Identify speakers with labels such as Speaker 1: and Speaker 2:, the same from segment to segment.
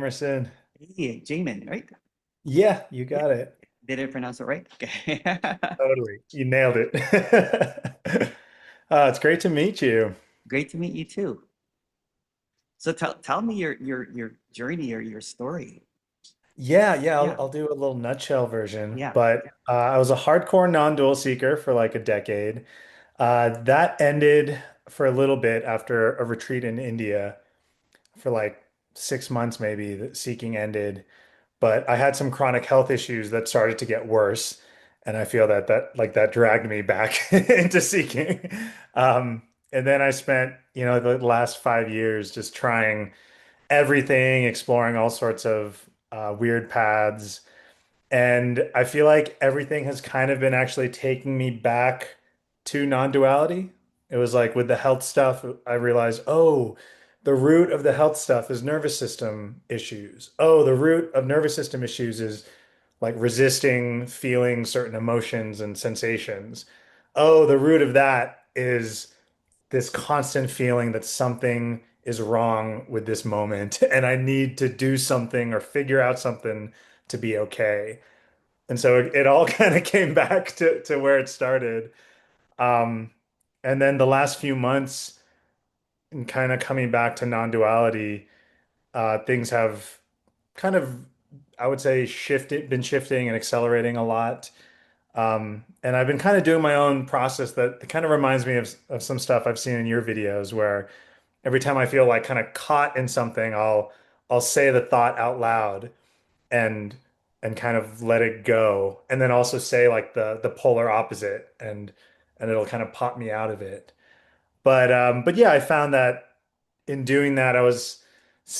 Speaker 1: Emerson.
Speaker 2: Hey, Jamin, right?
Speaker 1: Yeah, you
Speaker 2: Yeah.
Speaker 1: got it.
Speaker 2: Did I pronounce it right? Okay.
Speaker 1: Totally. You nailed it. It's great to meet you.
Speaker 2: Great to meet you too. So tell me your journey or your story.
Speaker 1: Yeah, I'll,
Speaker 2: Yeah.
Speaker 1: I'll do a little nutshell version.
Speaker 2: Yeah.
Speaker 1: But I was a hardcore non-dual seeker for like a decade. That ended for a little bit after a retreat in India for like 6 months, maybe. The seeking ended. But I had some chronic health issues that started to get worse, and I feel that dragged me back into seeking. And then I spent, the last 5 years just trying everything, exploring all sorts of weird paths, and I feel like everything has kind of been actually taking me back to non-duality. It was like with the health stuff, I realized, oh, the root of the health stuff is nervous system issues. Oh, the root of nervous system issues is like resisting feeling certain emotions and sensations. Oh, the root of that is this constant feeling that something is wrong with this moment and I need to do something or figure out something to be okay. And so it all kind of came back to where it started. Um, and then the last few months, and kind of coming back to non-duality, things have kind of, I would say, been shifting and accelerating a lot. And I've been kind of doing my own process that kind of reminds me of some stuff I've seen in your videos where every time I feel like kind of caught in something, I'll say the thought out loud and kind of let it go and then also say like the polar opposite and it'll kind of pop me out of it. But yeah, I found that in doing that I was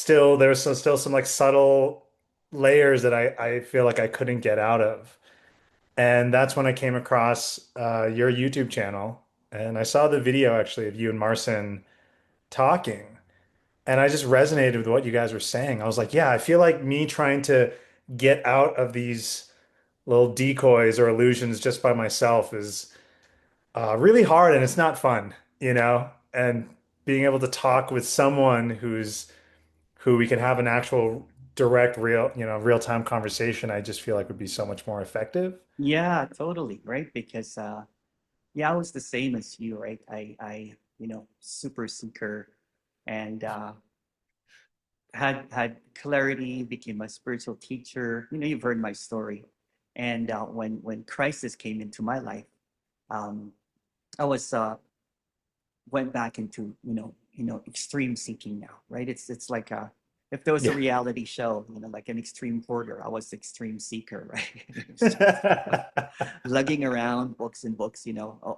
Speaker 1: there was still some like subtle layers that I feel like I couldn't get out of. And that's when I came across your YouTube channel and I saw the video actually of you and Marcin talking. And I just resonated with what you guys were saying. I was like, yeah, I feel like me trying to get out of these little decoys or illusions just by myself is really hard and it's not fun, you know? And being able to talk with someone who we can have an actual direct, real-time conversation, I just feel like would be so much more effective.
Speaker 2: Yeah, totally, right? Because yeah, I was the same as you, right? Super seeker and had clarity, became a spiritual teacher. You've heard my story. And when crisis came into my life, um, I was went back into extreme seeking now, right? It's like if there was a
Speaker 1: Yeah.
Speaker 2: reality show, like an extreme hoarder, I was extreme seeker, right? It was just lugging around books and books,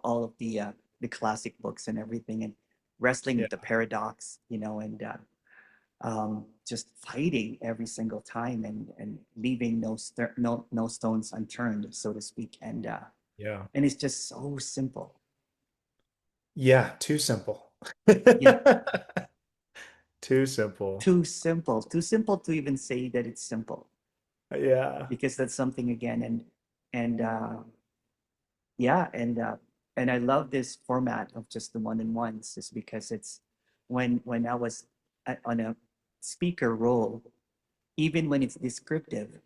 Speaker 2: all of the classic books and everything, and wrestling
Speaker 1: Yeah.
Speaker 2: with the paradox, and just fighting every single time and leaving no stones unturned, so to speak,
Speaker 1: Yeah.
Speaker 2: and it's just so simple.
Speaker 1: Yeah. Too simple.
Speaker 2: Yeah,
Speaker 1: Too simple.
Speaker 2: too simple to even say that it's simple,
Speaker 1: Yeah.
Speaker 2: because that's something again. And yeah, and I love this format of just the one-on-ones, is because it's when I was on a speaker role, even when it's descriptive,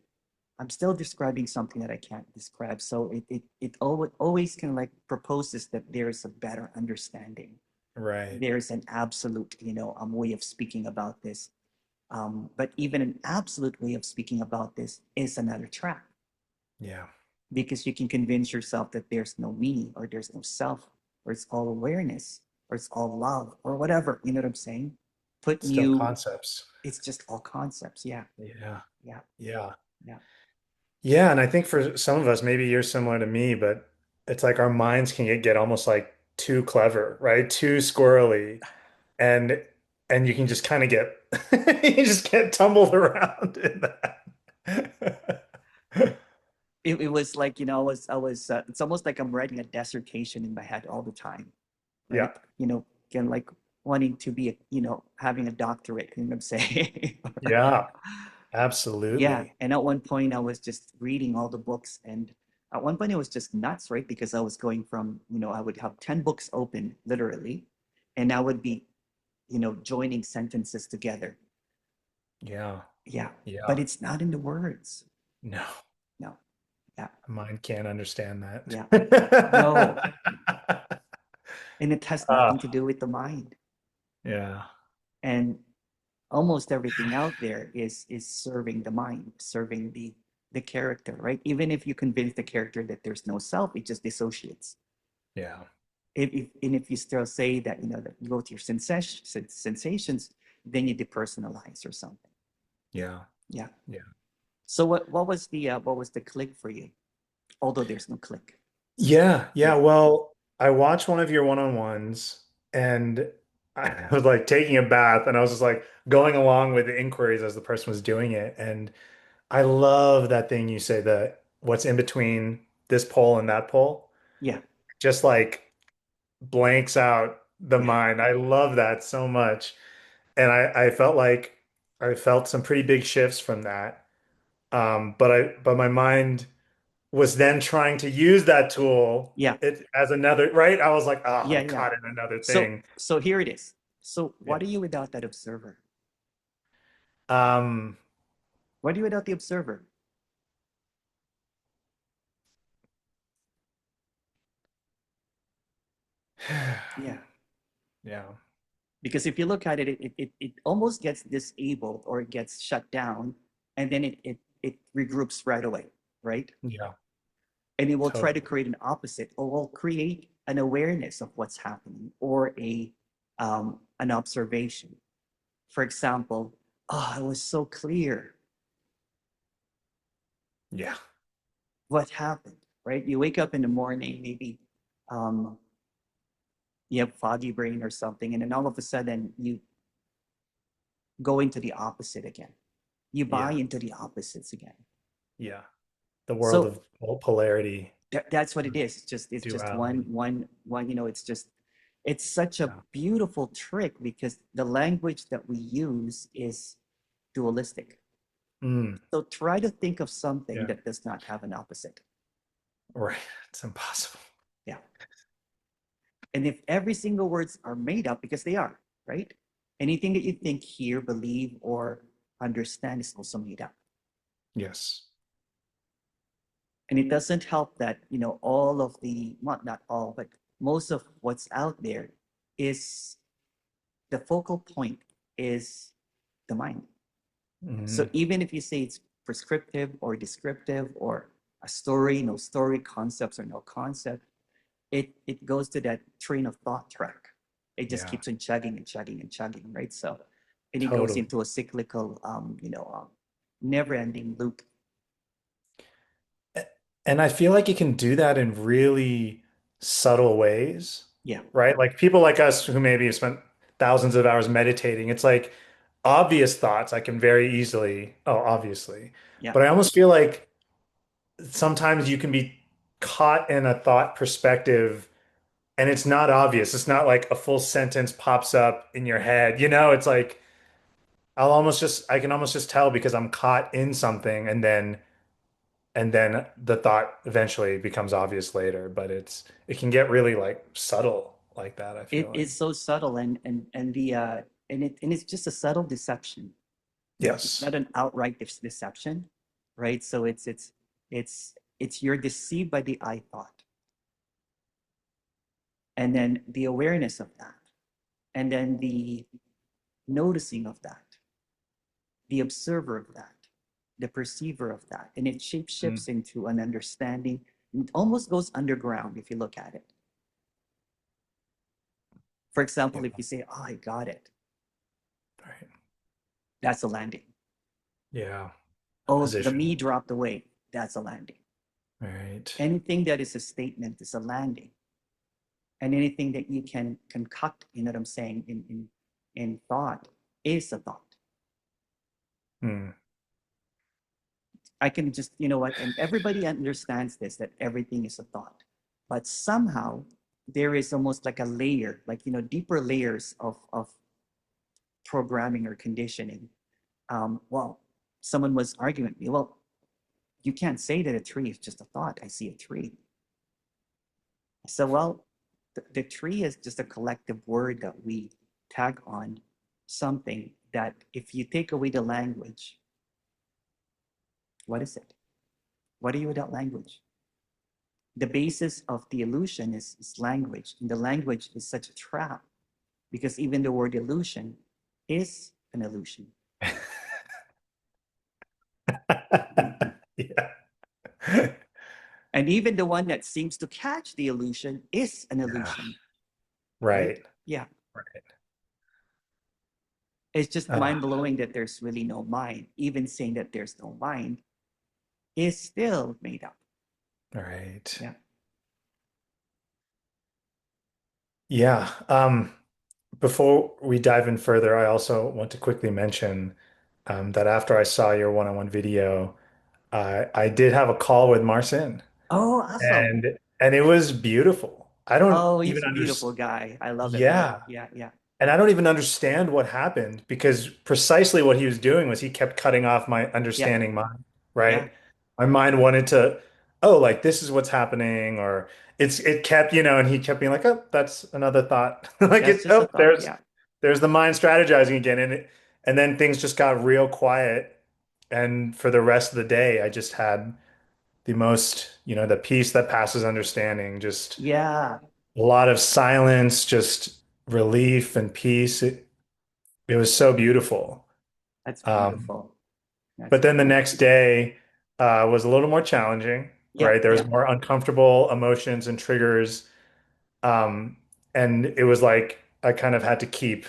Speaker 2: I'm still describing something that I can't describe. So it always kind of like proposes that there is a better understanding.
Speaker 1: Right.
Speaker 2: There's an absolute, way of speaking about this. But even an absolute way of speaking about this is another trap,
Speaker 1: Yeah.
Speaker 2: because you can convince yourself that there's no me, or there's no self, or it's all awareness, or it's all love, or whatever. You know what I'm saying? Put
Speaker 1: Still
Speaker 2: you,
Speaker 1: concepts.
Speaker 2: it's just all concepts. Yeah,
Speaker 1: Yeah.
Speaker 2: yeah,
Speaker 1: Yeah.
Speaker 2: yeah.
Speaker 1: Yeah. And I think for some of us, maybe you're similar to me, but it's like our minds can get almost like too clever, right? Too squirrely. And you can just kind of get you just get tumbled around in that.
Speaker 2: It was like, it's almost like I'm writing a dissertation in my head all the time,
Speaker 1: Yeah.
Speaker 2: right? Again, like wanting to be, having a doctorate, you know what I'm saying?
Speaker 1: Yeah.
Speaker 2: Yeah.
Speaker 1: Absolutely.
Speaker 2: And at one point, I was just reading all the books. And at one point, it was just nuts, right? Because I was going from, I would have 10 books open, literally, and I would be, joining sentences together.
Speaker 1: Yeah.
Speaker 2: Yeah, but
Speaker 1: Yeah.
Speaker 2: it's not in the words.
Speaker 1: No,
Speaker 2: No. Yeah.
Speaker 1: mine can't understand
Speaker 2: Yeah. No.
Speaker 1: that.
Speaker 2: And it has
Speaker 1: Ah,
Speaker 2: nothing to do with the mind.
Speaker 1: yeah.
Speaker 2: And almost everything out there is serving the mind, serving the character, right? Even if you convince the character that there's no self, it just dissociates.
Speaker 1: Yeah.
Speaker 2: If you still say that, that you go to your sensations, then you depersonalize or something.
Speaker 1: Yeah.
Speaker 2: Yeah.
Speaker 1: Yeah.
Speaker 2: So what was the click for you? Although there's no click.
Speaker 1: Yeah. Yeah.
Speaker 2: Yeah.
Speaker 1: Well, I watched one of your one-on-ones and I was like taking a bath and I was just like going along with the inquiries as the person was doing it. And I love that thing you say that what's in between this pole and that pole
Speaker 2: Yeah.
Speaker 1: just like blanks out the
Speaker 2: Yeah.
Speaker 1: mind. I love that so much. And I felt like I felt some pretty big shifts from that. But my mind was then trying to use that tool
Speaker 2: Yeah.
Speaker 1: it as another, right? I was like, oh,
Speaker 2: Yeah.
Speaker 1: I'm
Speaker 2: Yeah.
Speaker 1: caught in another
Speaker 2: So
Speaker 1: thing.
Speaker 2: so here it is. So
Speaker 1: Yeah.
Speaker 2: what are you without that observer?
Speaker 1: Um,
Speaker 2: What are you without the observer? Yeah.
Speaker 1: yeah.
Speaker 2: Because if you look at it, it almost gets disabled or it gets shut down, and then it regroups right away, right?
Speaker 1: Yeah.
Speaker 2: And it will try to
Speaker 1: Totally.
Speaker 2: create an opposite, or will create an awareness of what's happening, or an observation. For example, oh, it was so clear
Speaker 1: Yeah.
Speaker 2: what happened, right? You wake up in the morning, maybe um, you have foggy brain or something, and then all of a sudden you go into the opposite again. You buy
Speaker 1: Yeah.
Speaker 2: into the opposites again.
Speaker 1: Yeah. The world
Speaker 2: So
Speaker 1: of polarity,
Speaker 2: that's what it is. It's just
Speaker 1: duality.
Speaker 2: one. It's such a
Speaker 1: Yeah.
Speaker 2: beautiful trick because the language that we use is dualistic.
Speaker 1: Mm,
Speaker 2: So try to think of something
Speaker 1: yeah.
Speaker 2: that does not have an opposite.
Speaker 1: Right. It's impossible.
Speaker 2: Yeah. And if every single words are made up, because they are, right? Anything that you think, hear, believe, or understand is also made up.
Speaker 1: Yes.
Speaker 2: And it doesn't help that, all of the, well, not all, but most of what's out there is the focal point is the mind. So
Speaker 1: Hmm.
Speaker 2: even if you say it's prescriptive or descriptive or a story, no story, concepts or no concept, it goes to that train of thought track. It just
Speaker 1: Yeah.
Speaker 2: keeps on chugging and chugging and chugging, right? So, and it goes
Speaker 1: Totally.
Speaker 2: into a cyclical, never-ending loop.
Speaker 1: And I feel like you can do that in really subtle ways,
Speaker 2: Yeah,
Speaker 1: right? Like people like us who maybe have spent thousands of hours meditating, it's like obvious thoughts I can very easily, oh, obviously.
Speaker 2: yeah.
Speaker 1: But I almost feel like sometimes you can be caught in a thought perspective and it's not obvious. It's not like a full sentence pops up in your head. It's like I can almost just tell because I'm caught in something and then the thought eventually becomes obvious later, but it can get really like subtle like that, I feel
Speaker 2: It
Speaker 1: like.
Speaker 2: is so subtle and it's just a subtle deception. It's
Speaker 1: Yes.
Speaker 2: not an outright deception, right? So it's you're deceived by the I thought, and then the awareness of that, and then the noticing of that, the observer of that, the perceiver of that, and it shape
Speaker 1: Mm,
Speaker 2: shifts into an understanding. It almost goes underground if you look at it. For
Speaker 1: yeah.
Speaker 2: example, if you say, "Oh, I got it,"
Speaker 1: Right.
Speaker 2: that's a landing.
Speaker 1: Yeah. A
Speaker 2: Oh, the
Speaker 1: position.
Speaker 2: me dropped away, that's a landing.
Speaker 1: Right.
Speaker 2: Anything that is a statement is a landing, and anything that you can concoct, what I'm saying, in thought is a thought.
Speaker 1: Mm,
Speaker 2: I can just, you know what, and everybody understands this, that everything is a thought. But somehow there is almost like a layer, like, deeper layers of programming or conditioning. Well, someone was arguing with me, well, you can't say that a tree is just a thought. I see a tree. So, well, the tree is just a collective word that we tag on something that if you take away the language, What is it? What are you without language? The basis of the illusion is language, and the language is such a trap because even the word illusion is an illusion.
Speaker 1: Yeah.
Speaker 2: And even the one that seems to catch the illusion is an
Speaker 1: Yeah.
Speaker 2: illusion, right?
Speaker 1: Right.
Speaker 2: Yeah.
Speaker 1: Right.
Speaker 2: It's just
Speaker 1: Uh,
Speaker 2: mind blowing that there's really no mind. Even saying that there's no mind is still made up.
Speaker 1: right.
Speaker 2: Yeah.
Speaker 1: Yeah. Before we dive in further, I also want to quickly mention that after I saw your one-on-one video, I did have a call with Marcin,
Speaker 2: Oh, awesome.
Speaker 1: and it was beautiful. I don't
Speaker 2: Oh,
Speaker 1: even
Speaker 2: he's a beautiful
Speaker 1: understand.
Speaker 2: guy. I love him. Yeah.
Speaker 1: Yeah.
Speaker 2: Yeah. Yeah.
Speaker 1: And I don't even understand what happened because precisely what he was doing was he kept cutting off my
Speaker 2: Yeah.
Speaker 1: understanding mind,
Speaker 2: Yeah.
Speaker 1: right? My mind wanted to, oh, like this is what's happening, or it kept, and he kept being like, oh, that's another thought. Like
Speaker 2: That's
Speaker 1: it,
Speaker 2: just a
Speaker 1: oh,
Speaker 2: thought.
Speaker 1: there's
Speaker 2: Yeah.
Speaker 1: there's the mind strategizing again. And then things just got real quiet. And for the rest of the day, I just had the most, the peace that passes understanding, just
Speaker 2: Yeah.
Speaker 1: a lot of silence, just relief and peace. It was so beautiful.
Speaker 2: That's
Speaker 1: Um,
Speaker 2: beautiful. That's
Speaker 1: but then the
Speaker 2: beautiful.
Speaker 1: next day was a little more challenging,
Speaker 2: Yeah.
Speaker 1: right? There was
Speaker 2: Yeah.
Speaker 1: more uncomfortable emotions and triggers. Um, and it was like I kind of had to keep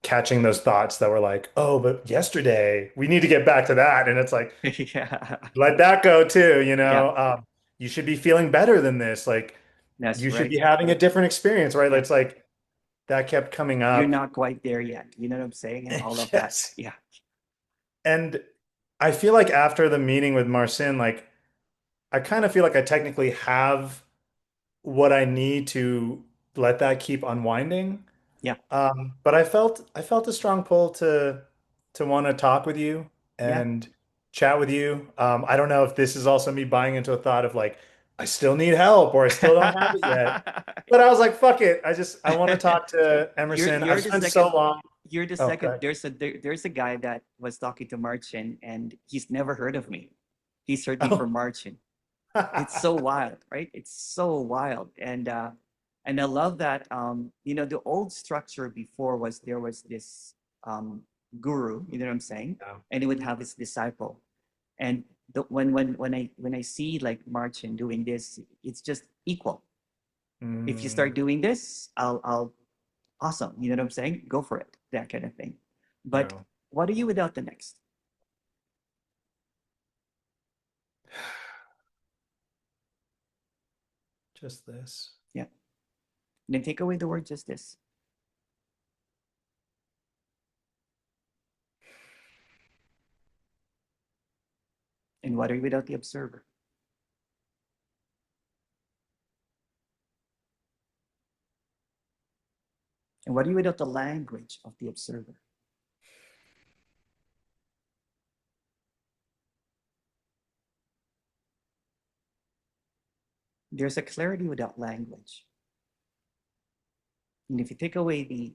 Speaker 1: catching those thoughts that were like, oh, but yesterday we need to get back to that. And it's like,
Speaker 2: Yeah.
Speaker 1: let that go too,
Speaker 2: Yeah.
Speaker 1: you should be feeling better than this. Like
Speaker 2: That's
Speaker 1: you should be
Speaker 2: right.
Speaker 1: having a different experience, right?
Speaker 2: Yeah.
Speaker 1: It's like that kept coming
Speaker 2: You're
Speaker 1: up.
Speaker 2: not quite there yet. You know what I'm saying? And all of that.
Speaker 1: Yes.
Speaker 2: Yeah.
Speaker 1: And I feel like after the meeting with Marcin, like I kind of feel like I technically have what I need to let that keep unwinding.
Speaker 2: Yeah.
Speaker 1: But I felt a strong pull to want to talk with you
Speaker 2: Yeah.
Speaker 1: and chat with you. I don't know if this is also me buying into a thought of like I still need help or I still don't have it yet. But I was like, fuck it. I want to talk to Emerson. I've
Speaker 2: You're the
Speaker 1: spent so
Speaker 2: second.
Speaker 1: long.
Speaker 2: You're the
Speaker 1: Oh,
Speaker 2: second.
Speaker 1: okay.
Speaker 2: There's a guy that was talking to Marcin, and he's never heard of me. He's heard me
Speaker 1: Oh.
Speaker 2: from Marcin. It's so wild, right? It's so wild, and I love that. The old structure before was there was this um, guru. You know what I'm saying?
Speaker 1: Yeah.
Speaker 2: And he would have his disciple, and when I see like Marcin doing this, it's just equal. If you
Speaker 1: Mm,
Speaker 2: start doing this, I'll awesome. You know what I'm saying? Go for it. That kind of thing. But
Speaker 1: yeah.
Speaker 2: what are you without the next?
Speaker 1: Just this.
Speaker 2: Yeah. And then take away the word just this. And what are you without the observer? And what are you without the language of the observer? There's a clarity without language. And if you take away the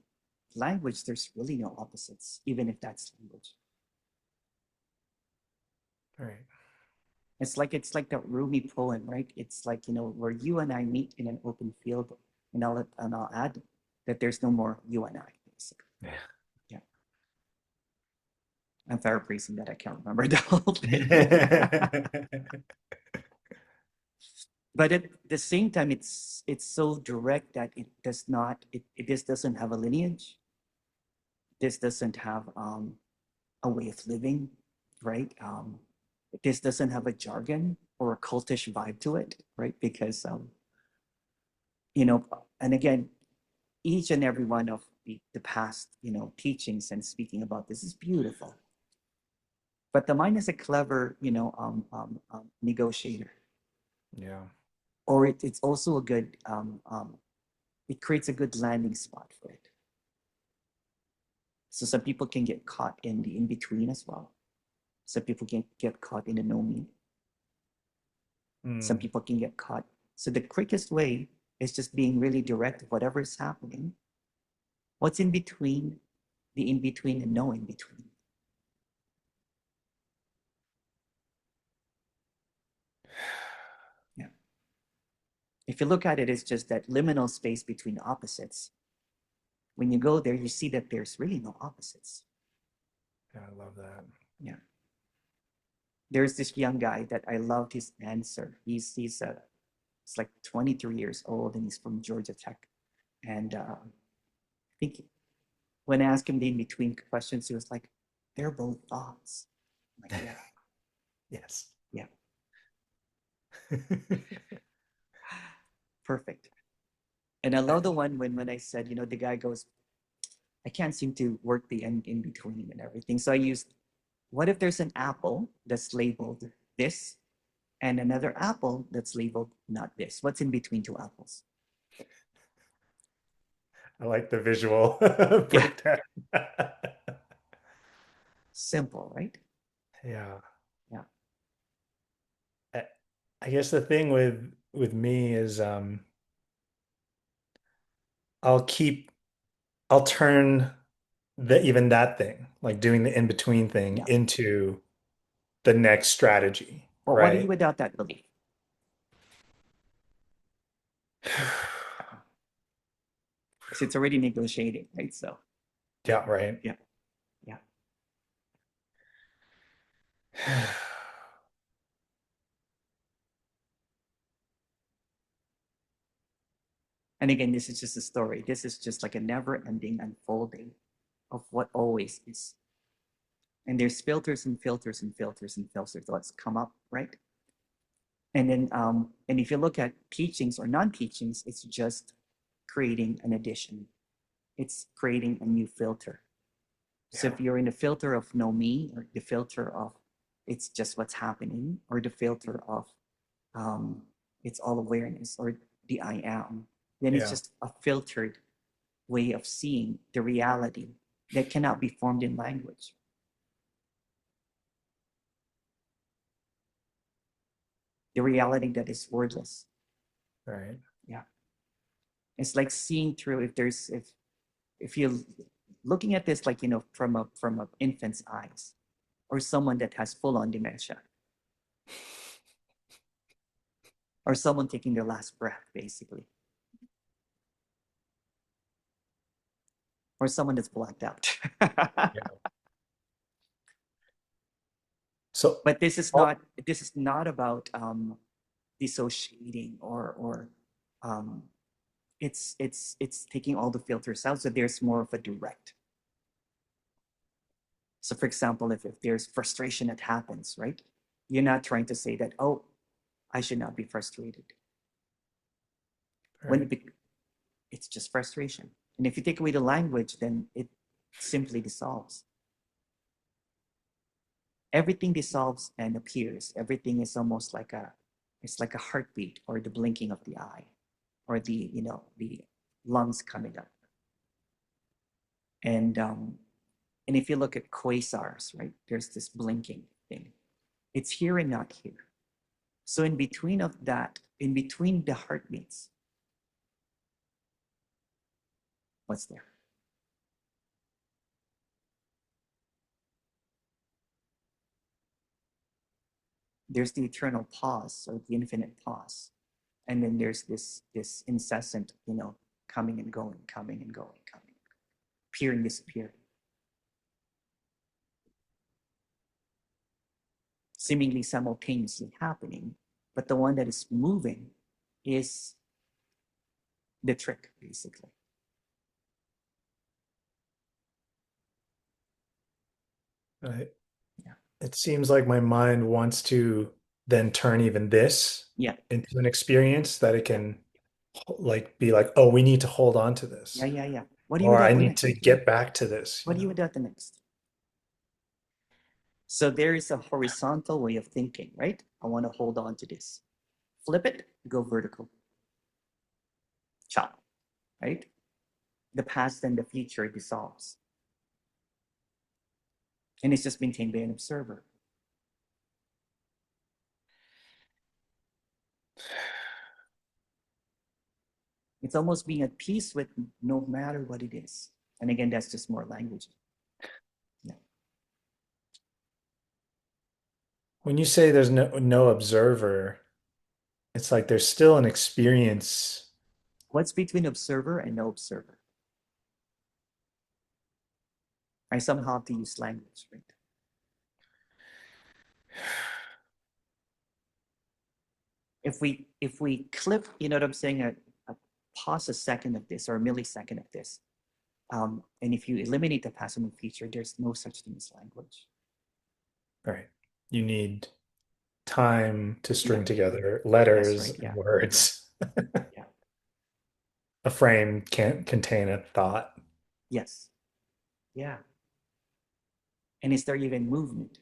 Speaker 2: language, there's really no opposites, even if that's language.
Speaker 1: Right.
Speaker 2: It's like that Rumi poem, right? It's like, where you and I meet in an open field, and I'll add that there's no more you and I, basically. Yeah. I'm paraphrasing that. I can't remember the whole thing.
Speaker 1: Yeah.
Speaker 2: But at the same time, it's so direct that it just doesn't have a lineage. This doesn't have a way of living, right? This doesn't have a jargon or a cultish vibe to it, right? Because you know, and again, each and every one of the past, teachings and speaking about this is beautiful. But the mind is a clever, negotiator,
Speaker 1: Yeah.
Speaker 2: or it's also a good, it creates a good landing spot for it. So some people can get caught in the in between as well. Some people can get caught in the no meaning. Some
Speaker 1: Mm,
Speaker 2: people can get caught. So the quickest way is just being really direct of whatever is happening. What's in between the in between and no in between? If you look at it, it's just that liminal space between opposites. When you go there, you see that there's really no opposites.
Speaker 1: Yeah, I love that.
Speaker 2: Yeah. There's this young guy that I loved his answer. He's like 23 years old and he's from Georgia Tech. And I think when I asked him the in between questions, he was like, "They're both thoughts." I'm like, yeah,
Speaker 1: Yes.
Speaker 2: yeah, perfect. And I love the one when I said, the guy goes, "I can't seem to work the in between and everything." So I used, what if there's an apple that's labeled this and another apple that's labeled not this? What's in between two apples?
Speaker 1: I like the visual
Speaker 2: Yeah,
Speaker 1: breakdown.
Speaker 2: simple, right?
Speaker 1: Yeah.
Speaker 2: Yeah,
Speaker 1: I, I guess the thing with me is I'll keep I'll turn even that thing, like doing the in-between thing,
Speaker 2: yeah.
Speaker 1: into the next strategy,
Speaker 2: Well, what are you
Speaker 1: right?
Speaker 2: without that belief? Because it's already negotiating, right? So,
Speaker 1: Yeah, right.
Speaker 2: yeah, yeah. And again, this is just a story. This is just like a never ending unfolding of what always is. And there's filters and filters and filters and filters that's come up, right? And if you look at teachings or non-teachings, it's just creating an addition. It's creating a new filter. So
Speaker 1: Yeah,
Speaker 2: if you're in the filter of no me, or the filter of it's just what's happening, or the filter of um, it's all awareness, or the I am, then it's
Speaker 1: yeah,
Speaker 2: just a filtered way of seeing the reality that cannot be formed in language. The reality that is wordless.
Speaker 1: right.
Speaker 2: Yeah. It's like seeing through, if you're looking at this like from a infant's eyes, or someone that has full on dementia, or someone taking their last breath basically, or someone that's blacked out.
Speaker 1: Yeah. So,
Speaker 2: But
Speaker 1: oh,
Speaker 2: this is not about dissociating, or um, it's taking all the filters out, so there's more of a direct. So for example, if there's frustration that happens, right, you're not trying to say that, oh, I should not be frustrated, when
Speaker 1: right,
Speaker 2: it's just frustration. And if you take away the language, then it simply dissolves. Everything dissolves and appears. Everything is almost like it's like a heartbeat, or the blinking of the eye, or the lungs coming up. And if you look at quasars, right, there's this blinking thing. It's here and not here. So in between of that, in between the heartbeats, what's there? There's the eternal pause, or the infinite pause. And then there's this incessant, coming and going, coming and going, coming, appearing, disappearing, seemingly simultaneously happening. But the one that is moving is the trick, basically.
Speaker 1: right.
Speaker 2: Yeah.
Speaker 1: It seems like my mind wants to then turn even this
Speaker 2: Yeah.
Speaker 1: into an experience that it
Speaker 2: Yeah.
Speaker 1: can like be like, oh, we need to hold on to
Speaker 2: Yeah.
Speaker 1: this,
Speaker 2: Yeah. Yeah. What do you
Speaker 1: or I
Speaker 2: without the
Speaker 1: need to
Speaker 2: next?
Speaker 1: get back to this,
Speaker 2: What do you without the next? So there is a horizontal way of thinking, right? I want to hold on to this. Flip it, go vertical. Chop, right? The past and the future dissolves. And it's just maintained by an observer. It's almost being at peace with no matter what it is. And again, that's just more language. Yeah.
Speaker 1: When you say there's no observer, it's like there's still an experience.
Speaker 2: What's between observer and no observer? I somehow have to use language, right? If we clip, you know what I'm saying, pause a second of this or a millisecond of this, and if you eliminate the passive feature, there's no such thing as language.
Speaker 1: Right. You need time to
Speaker 2: Yeah,
Speaker 1: string together
Speaker 2: that's
Speaker 1: letters
Speaker 2: right.
Speaker 1: and
Speaker 2: Yeah, yeah,
Speaker 1: words.
Speaker 2: yeah.
Speaker 1: A frame can't contain a thought.
Speaker 2: Yes, yeah. And is there even movement?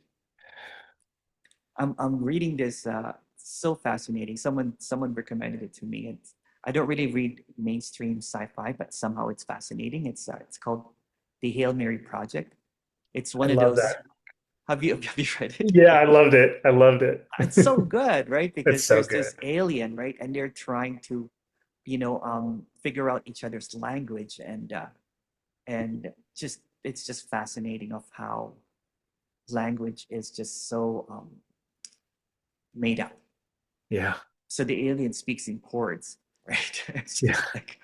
Speaker 2: I'm reading this. So fascinating. Someone recommended it to me. I don't really read mainstream sci-fi, but somehow it's fascinating. It's called the Hail Mary Project. It's
Speaker 1: I
Speaker 2: one of
Speaker 1: love
Speaker 2: those.
Speaker 1: that.
Speaker 2: Have you read it?
Speaker 1: Yeah, I loved it. I loved it.
Speaker 2: It's so good, right?
Speaker 1: It's
Speaker 2: Because
Speaker 1: so
Speaker 2: there's
Speaker 1: good.
Speaker 2: this alien, right, and they're trying to, figure out each other's language, and just it's just fascinating of how language is just so made up.
Speaker 1: Yeah.
Speaker 2: So the alien speaks in chords, right? It's
Speaker 1: Yeah.
Speaker 2: just like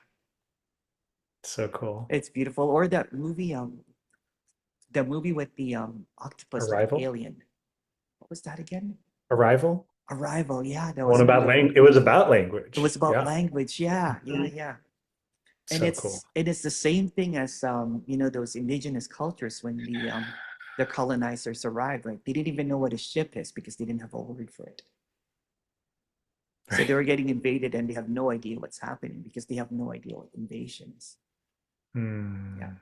Speaker 1: So cool.
Speaker 2: it's beautiful. Or that movie, the movie with the octopus, that
Speaker 1: Arrival?
Speaker 2: alien. What was that again?
Speaker 1: Arrival?
Speaker 2: Arrival. Yeah, that
Speaker 1: One
Speaker 2: was
Speaker 1: about
Speaker 2: beautiful.
Speaker 1: language. It was about
Speaker 2: It
Speaker 1: language.
Speaker 2: was about
Speaker 1: Yeah.
Speaker 2: language. Yeah, yeah,
Speaker 1: Mhm.
Speaker 2: yeah. And
Speaker 1: So cool.
Speaker 2: it's the same thing as those indigenous cultures when the colonizers arrived, right? They didn't even know what a ship is because they didn't have a word for it. So they
Speaker 1: Right.
Speaker 2: were getting invaded and they have no idea what's happening because they have no idea what invasion is. Yeah.
Speaker 1: Hmm.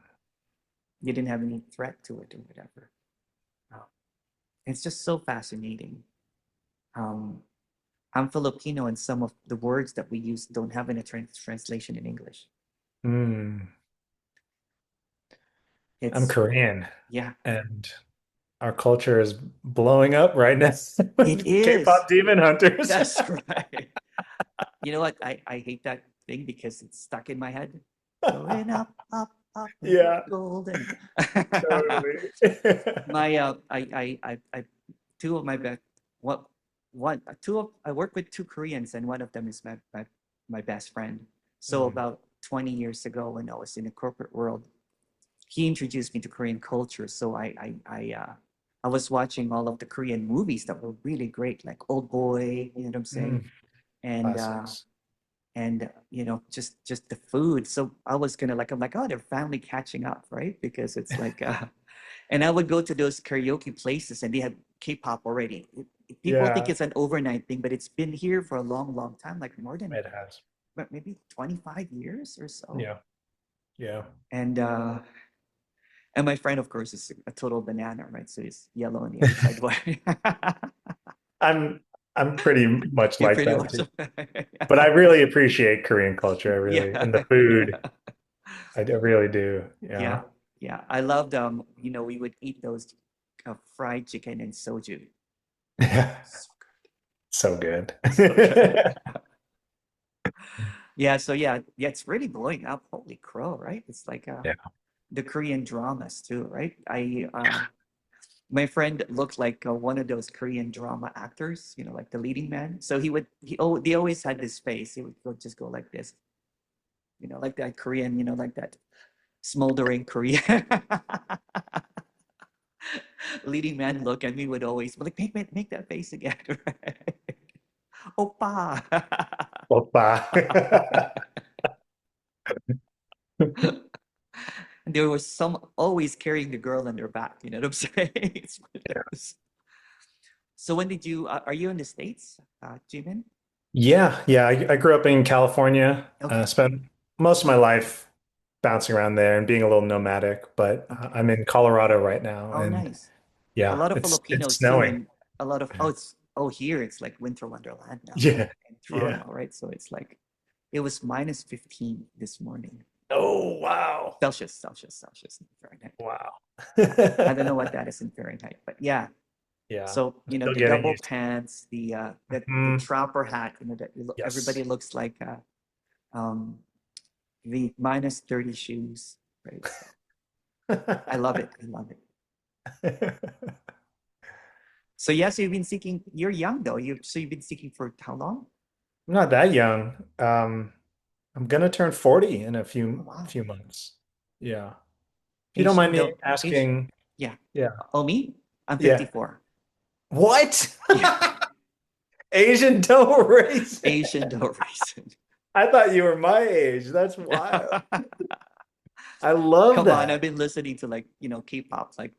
Speaker 2: You didn't have any threat to it or whatever. Oh, it's just so fascinating. Um, I'm Filipino, and some of the words that we use don't have any translation in English.
Speaker 1: Hmm. I'm
Speaker 2: It's
Speaker 1: Korean,
Speaker 2: Yeah,
Speaker 1: and our culture is blowing up right now
Speaker 2: it
Speaker 1: with
Speaker 2: is.
Speaker 1: K-pop demon hunters.
Speaker 2: That's right. You know what? I hate that thing because it's stuck in my head. Going up, up, up, and
Speaker 1: Yeah,
Speaker 2: golden.
Speaker 1: totally.
Speaker 2: I two of my best what one two of I work with two Koreans, and one of them is my best friend. So
Speaker 1: Mm.
Speaker 2: about 20 years ago, when I was in the corporate world, he introduced me to Korean culture. So I was watching all of the Korean movies that were really great, like Old Boy, you know what I'm saying,
Speaker 1: Mm.
Speaker 2: and
Speaker 1: Classics.
Speaker 2: just the food. So I was gonna like I'm like, oh, they're finally catching up, right? Because it's like and I would go to those karaoke places and they have K-pop already. People think
Speaker 1: Yeah,
Speaker 2: it's an overnight thing, but it's been here for a long, long time, like more than
Speaker 1: it has.
Speaker 2: maybe 25 years or so.
Speaker 1: Yeah, yeah.
Speaker 2: And my friend, of course, is a total banana, right? So he's yellow on the outside.
Speaker 1: I'm I'm pretty much
Speaker 2: You're
Speaker 1: like
Speaker 2: pretty
Speaker 1: that
Speaker 2: much
Speaker 1: too. But I really appreciate Korean culture. I really, and the
Speaker 2: yeah,
Speaker 1: food.
Speaker 2: yeah.
Speaker 1: I really do. Yeah.
Speaker 2: Yeah, yeah. I loved we would eat those fried chicken and soju. So good.
Speaker 1: So good.
Speaker 2: So good. Yeah, so yeah, it's really blowing up. Holy crow, right? It's like
Speaker 1: Yeah.
Speaker 2: the Korean dramas too, right? I My friend looked like one of those Korean drama actors, like the leading man. So they always had this face. He would just go like this, like that Korean, like that smoldering Korean leading man look, and we would always be like, make that face again, right? Oppa.
Speaker 1: Oppa.
Speaker 2: And there was some always carrying the girl on their back. You know what I'm saying? It's one of those. So when did you? Are you in the States, Jimin?
Speaker 1: Yeah, yeah. I grew up in California.
Speaker 2: Okay.
Speaker 1: Spent most of my life bouncing around there and being a little nomadic, but
Speaker 2: Okay.
Speaker 1: I'm in Colorado right now,
Speaker 2: Oh,
Speaker 1: and
Speaker 2: nice. A
Speaker 1: yeah,
Speaker 2: lot of
Speaker 1: it's
Speaker 2: Filipinos too,
Speaker 1: snowing.
Speaker 2: and a lot of here it's like winter wonderland now
Speaker 1: Yeah,
Speaker 2: in
Speaker 1: yeah.
Speaker 2: Toronto, right? So it's like it was minus 15 this morning.
Speaker 1: Oh, wow.
Speaker 2: Celsius, not Fahrenheit.
Speaker 1: Wow.
Speaker 2: Yeah, I don't know what that is in Fahrenheit, but yeah.
Speaker 1: Yeah,
Speaker 2: So
Speaker 1: I'm still
Speaker 2: the
Speaker 1: getting
Speaker 2: double
Speaker 1: used to
Speaker 2: pants, the
Speaker 1: it.
Speaker 2: trapper hat, that
Speaker 1: Yes.
Speaker 2: everybody looks like um the minus 30 shoes, right? So I love it. I love it. So yes, you've been seeking. You're young though. You've been seeking for how long?
Speaker 1: I'm not that young. I'm gonna turn 40 in a
Speaker 2: Oh,
Speaker 1: few
Speaker 2: wow.
Speaker 1: few months. Yeah. If you don't mind
Speaker 2: Asian
Speaker 1: me
Speaker 2: though, Asian.
Speaker 1: asking,
Speaker 2: Yeah.
Speaker 1: yeah.
Speaker 2: Oh, me? I'm
Speaker 1: Yeah.
Speaker 2: 54.
Speaker 1: What?
Speaker 2: Yeah.
Speaker 1: Asian don't race.
Speaker 2: Asian though raisin.
Speaker 1: I thought you were my age. That's wild. I love
Speaker 2: Come on, I've
Speaker 1: that.
Speaker 2: been listening to like, K-pop like,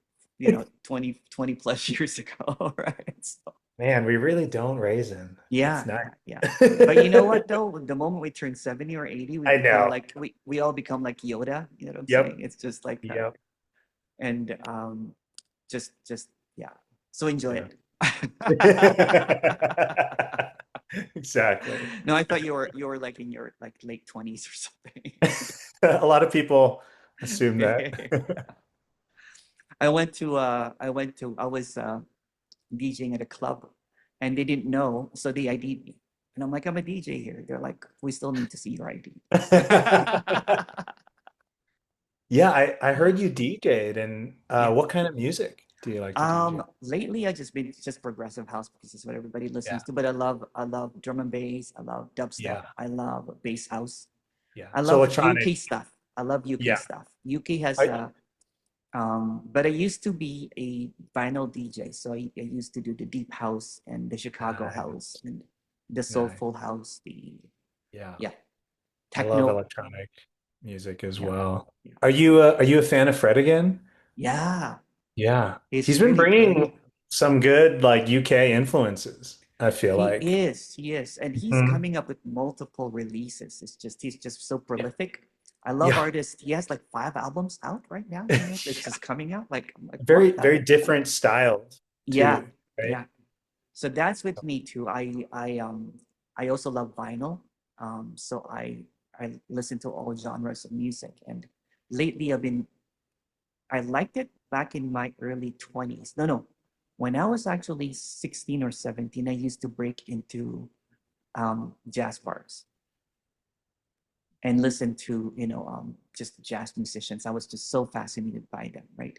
Speaker 2: 20 plus years ago, right? So,
Speaker 1: Man, we really don't raisin. That's
Speaker 2: yeah,
Speaker 1: nice.
Speaker 2: yeah, yeah. But you know what though? The moment we turn 70 or 80, we
Speaker 1: I
Speaker 2: become
Speaker 1: know.
Speaker 2: like we all become like Yoda, you know what I'm saying?
Speaker 1: Yep.
Speaker 2: It's just like
Speaker 1: Yep.
Speaker 2: and just yeah. So enjoy
Speaker 1: Yeah.
Speaker 2: it.
Speaker 1: Exactly.
Speaker 2: No, I thought you were like in your like late 20s or something.
Speaker 1: A lot of people assume that.
Speaker 2: I was DJing at a club and they didn't know, so they ID'd me. And I'm like, I'm a DJ here. They're like, we still need to see your ID.
Speaker 1: Yeah, I heard you DJ'd and
Speaker 2: Yeah.
Speaker 1: what kind of music do you like to DJ?
Speaker 2: Lately I just been just progressive house because it's what everybody
Speaker 1: Yeah.
Speaker 2: listens to. But I love drum and bass. I love dubstep.
Speaker 1: Yeah.
Speaker 2: I love bass house.
Speaker 1: Yeah.
Speaker 2: I
Speaker 1: So
Speaker 2: love
Speaker 1: electronic.
Speaker 2: UK stuff. I love UK
Speaker 1: Yeah.
Speaker 2: stuff. UK has
Speaker 1: I,
Speaker 2: but I used to be a vinyl DJ, so I used to do the deep house and the Chicago house
Speaker 1: nice.
Speaker 2: and the
Speaker 1: Nice.
Speaker 2: soulful house, the
Speaker 1: Yeah.
Speaker 2: yeah,
Speaker 1: I love
Speaker 2: techno.
Speaker 1: electronic music as
Speaker 2: Yeah,
Speaker 1: well.
Speaker 2: yeah,
Speaker 1: Are you a fan of Fred again?
Speaker 2: yeah.
Speaker 1: Yeah. He's
Speaker 2: It's
Speaker 1: been
Speaker 2: really great.
Speaker 1: bringing some good like UK influences, I feel like.
Speaker 2: He is, and he's
Speaker 1: Mhm.
Speaker 2: coming up with multiple releases. He's just so
Speaker 1: Yeah.
Speaker 2: prolific. I love
Speaker 1: Yeah.
Speaker 2: artists. He has like 5 albums out right now. That's
Speaker 1: Yeah.
Speaker 2: just coming out. Like I'm like,
Speaker 1: Very,
Speaker 2: what the?
Speaker 1: very different styles
Speaker 2: Yeah,
Speaker 1: too, right?
Speaker 2: yeah. So that's with me too. I also love vinyl. So I listen to all genres of music, and lately I liked it back in my early 20s. No, no. When I was actually 16 or 17, I used to break into jazz bars and listen to, just jazz musicians. I was just so fascinated by them, right?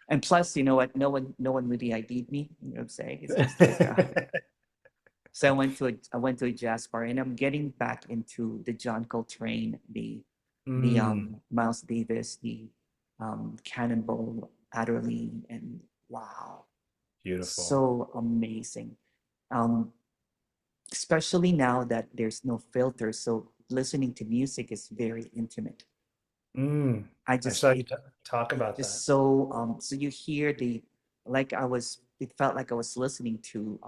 Speaker 2: And plus, you know what? No one really ID'd me. You know what I'm saying? It's just like, so I went to a jazz bar, and I'm getting back into the John Coltrane, the
Speaker 1: Mm,
Speaker 2: Miles Davis, the Cannonball Adderley, and wow,
Speaker 1: beautiful.
Speaker 2: so amazing. Um, Especially now that there's no filter, so listening to music is very intimate.
Speaker 1: Mm,
Speaker 2: I
Speaker 1: I
Speaker 2: just
Speaker 1: saw you
Speaker 2: it
Speaker 1: talk
Speaker 2: it
Speaker 1: about that.
Speaker 2: just so you hear the like I was it felt like I was listening to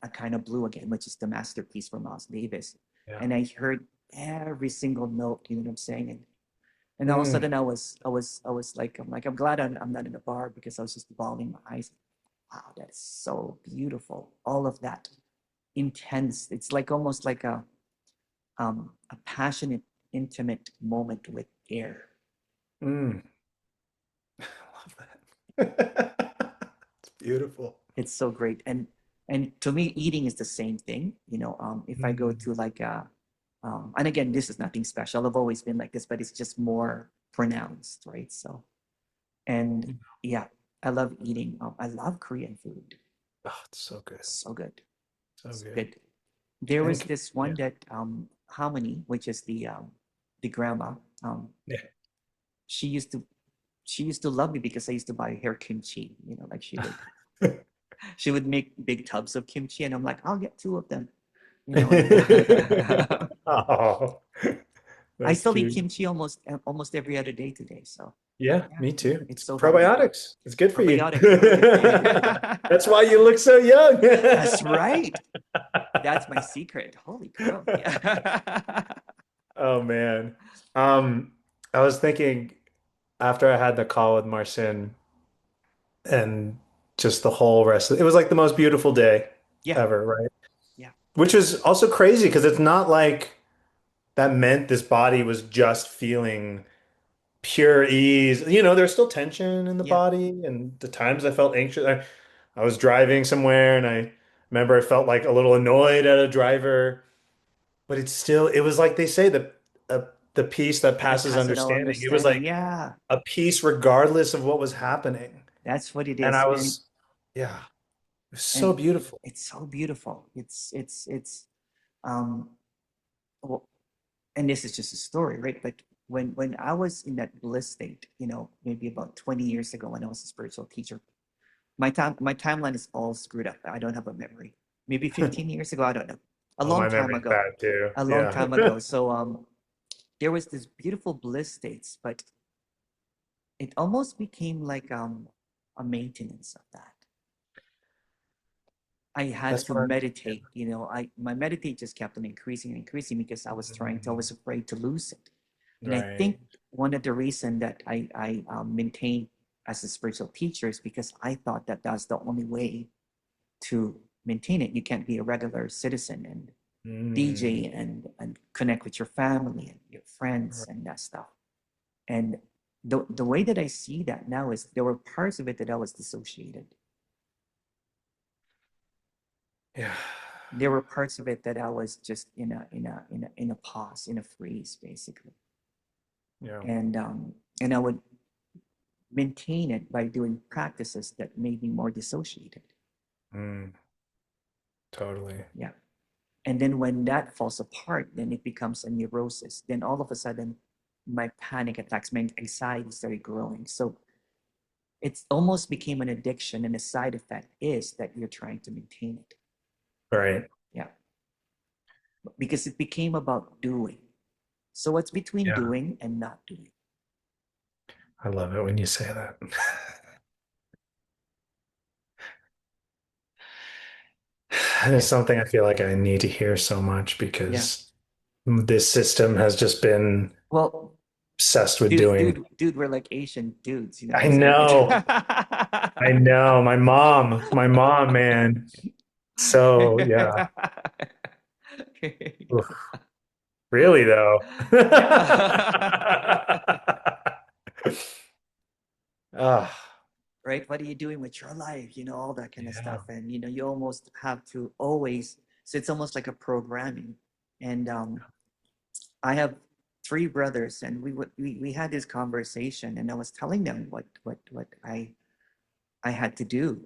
Speaker 2: a kind of blue again, which is the masterpiece from Miles Davis,
Speaker 1: Yeah.
Speaker 2: and I heard every single note. You know what I'm saying? And all of a
Speaker 1: Mm,
Speaker 2: sudden I was like I'm glad I'm not in a bar because I was just bawling my eyes. Wow, that's so beautiful. All of that intense. It's like almost like a passionate, intimate moment with air.
Speaker 1: mm. I love that. It's beautiful.
Speaker 2: It's so great. And to me, eating is the same thing. If I go
Speaker 1: Mm,
Speaker 2: to like and again, this is nothing special. I've always been like this, but it's just more pronounced, right? So, and yeah, I love eating. I love Korean food.
Speaker 1: oh, it's so good.
Speaker 2: So good,
Speaker 1: So
Speaker 2: so
Speaker 1: good.
Speaker 2: good. There was
Speaker 1: And
Speaker 2: this
Speaker 1: yeah.
Speaker 2: one that Harmony, which is the grandma,
Speaker 1: Yeah.
Speaker 2: she used to she used to love me because I used to buy her kimchi. Like she would make big tubs of kimchi, and I'm like, I'll get two of them. And
Speaker 1: Oh,
Speaker 2: I
Speaker 1: that's
Speaker 2: still eat
Speaker 1: cute.
Speaker 2: kimchi almost every other day today. So
Speaker 1: Yeah,
Speaker 2: yeah,
Speaker 1: me
Speaker 2: yeah,
Speaker 1: too.
Speaker 2: it's
Speaker 1: It's
Speaker 2: so healthy.
Speaker 1: probiotics. It's good for you.
Speaker 2: Probiotics, really.
Speaker 1: That's why you look so young.
Speaker 2: That's right. That's my secret. Holy crow! Yeah.
Speaker 1: Oh man. Um, I was thinking after I had the call with Marcin and just the whole rest it was like the most beautiful day
Speaker 2: Yeah,
Speaker 1: ever, right?
Speaker 2: yeah,
Speaker 1: Which is also crazy because it's not like that meant this body was just feeling pure ease. There's still tension in the
Speaker 2: yeah.
Speaker 1: body, and the times I felt anxious. I was driving somewhere, and I remember I felt like a little annoyed at a driver, but it was like they say, the peace that
Speaker 2: Like a
Speaker 1: passes
Speaker 2: tacit
Speaker 1: understanding. It was
Speaker 2: understanding.
Speaker 1: like
Speaker 2: Yeah,
Speaker 1: a peace regardless of what was happening.
Speaker 2: that's what it
Speaker 1: And
Speaker 2: is.
Speaker 1: I
Speaker 2: And
Speaker 1: was, yeah, it was so
Speaker 2: and
Speaker 1: beautiful.
Speaker 2: it's so beautiful. It's um and this is just a story, right? But when I was in that bliss state, maybe about 20 years ago when I was a spiritual teacher, my timeline is all screwed up. I don't have a memory. Maybe 15 years ago, I don't know. A
Speaker 1: Oh,
Speaker 2: long
Speaker 1: my
Speaker 2: time
Speaker 1: memory's
Speaker 2: ago.
Speaker 1: bad too.
Speaker 2: A long
Speaker 1: Yeah.
Speaker 2: time ago. So there was this beautiful bliss states, but it almost became like a maintenance of that. I had
Speaker 1: That's
Speaker 2: to
Speaker 1: what.
Speaker 2: meditate, I my meditate just kept on increasing and increasing because I was afraid to lose it. And I
Speaker 1: Right.
Speaker 2: think one of the reason that I maintained as a spiritual teacher is because I thought that that's the only way to maintain it. You can't be a regular citizen and
Speaker 1: Mm.
Speaker 2: DJ and connect with your family and your friends
Speaker 1: Right.
Speaker 2: and that stuff. And the way that I see that now is there were parts of it that I was dissociated.
Speaker 1: Yeah.
Speaker 2: There were parts of it that I was just in a pause, in a freeze, basically.
Speaker 1: Yeah.
Speaker 2: And I would maintain it by doing practices that made me more dissociated.
Speaker 1: Mm. Totally.
Speaker 2: Yeah. And then when that falls apart, then it becomes a neurosis. Then all of a sudden, my panic attacks, my anxiety started growing. So it almost became an addiction, and the side effect is that you're trying to maintain it.
Speaker 1: Right.
Speaker 2: Yeah. Because it became about doing. So what's between
Speaker 1: Yeah.
Speaker 2: doing and not doing?
Speaker 1: I love it when you say that. It's
Speaker 2: Yeah.
Speaker 1: something I feel like I need to hear so much
Speaker 2: Yeah.
Speaker 1: because this system has just been
Speaker 2: Well,
Speaker 1: obsessed with
Speaker 2: dude,
Speaker 1: doing.
Speaker 2: dude, dude, we're like Asian dudes, you know what
Speaker 1: I
Speaker 2: I'm saying?
Speaker 1: know. I know. My mom, man. So, yeah. Oof. Really, though.
Speaker 2: Yeah.
Speaker 1: Ah,
Speaker 2: Right? What are you doing with your life? All that kind of
Speaker 1: yeah.
Speaker 2: stuff. And you almost have to always, so it's almost like a programming. And I have three brothers, and we had this conversation, and I was telling them what I had to do,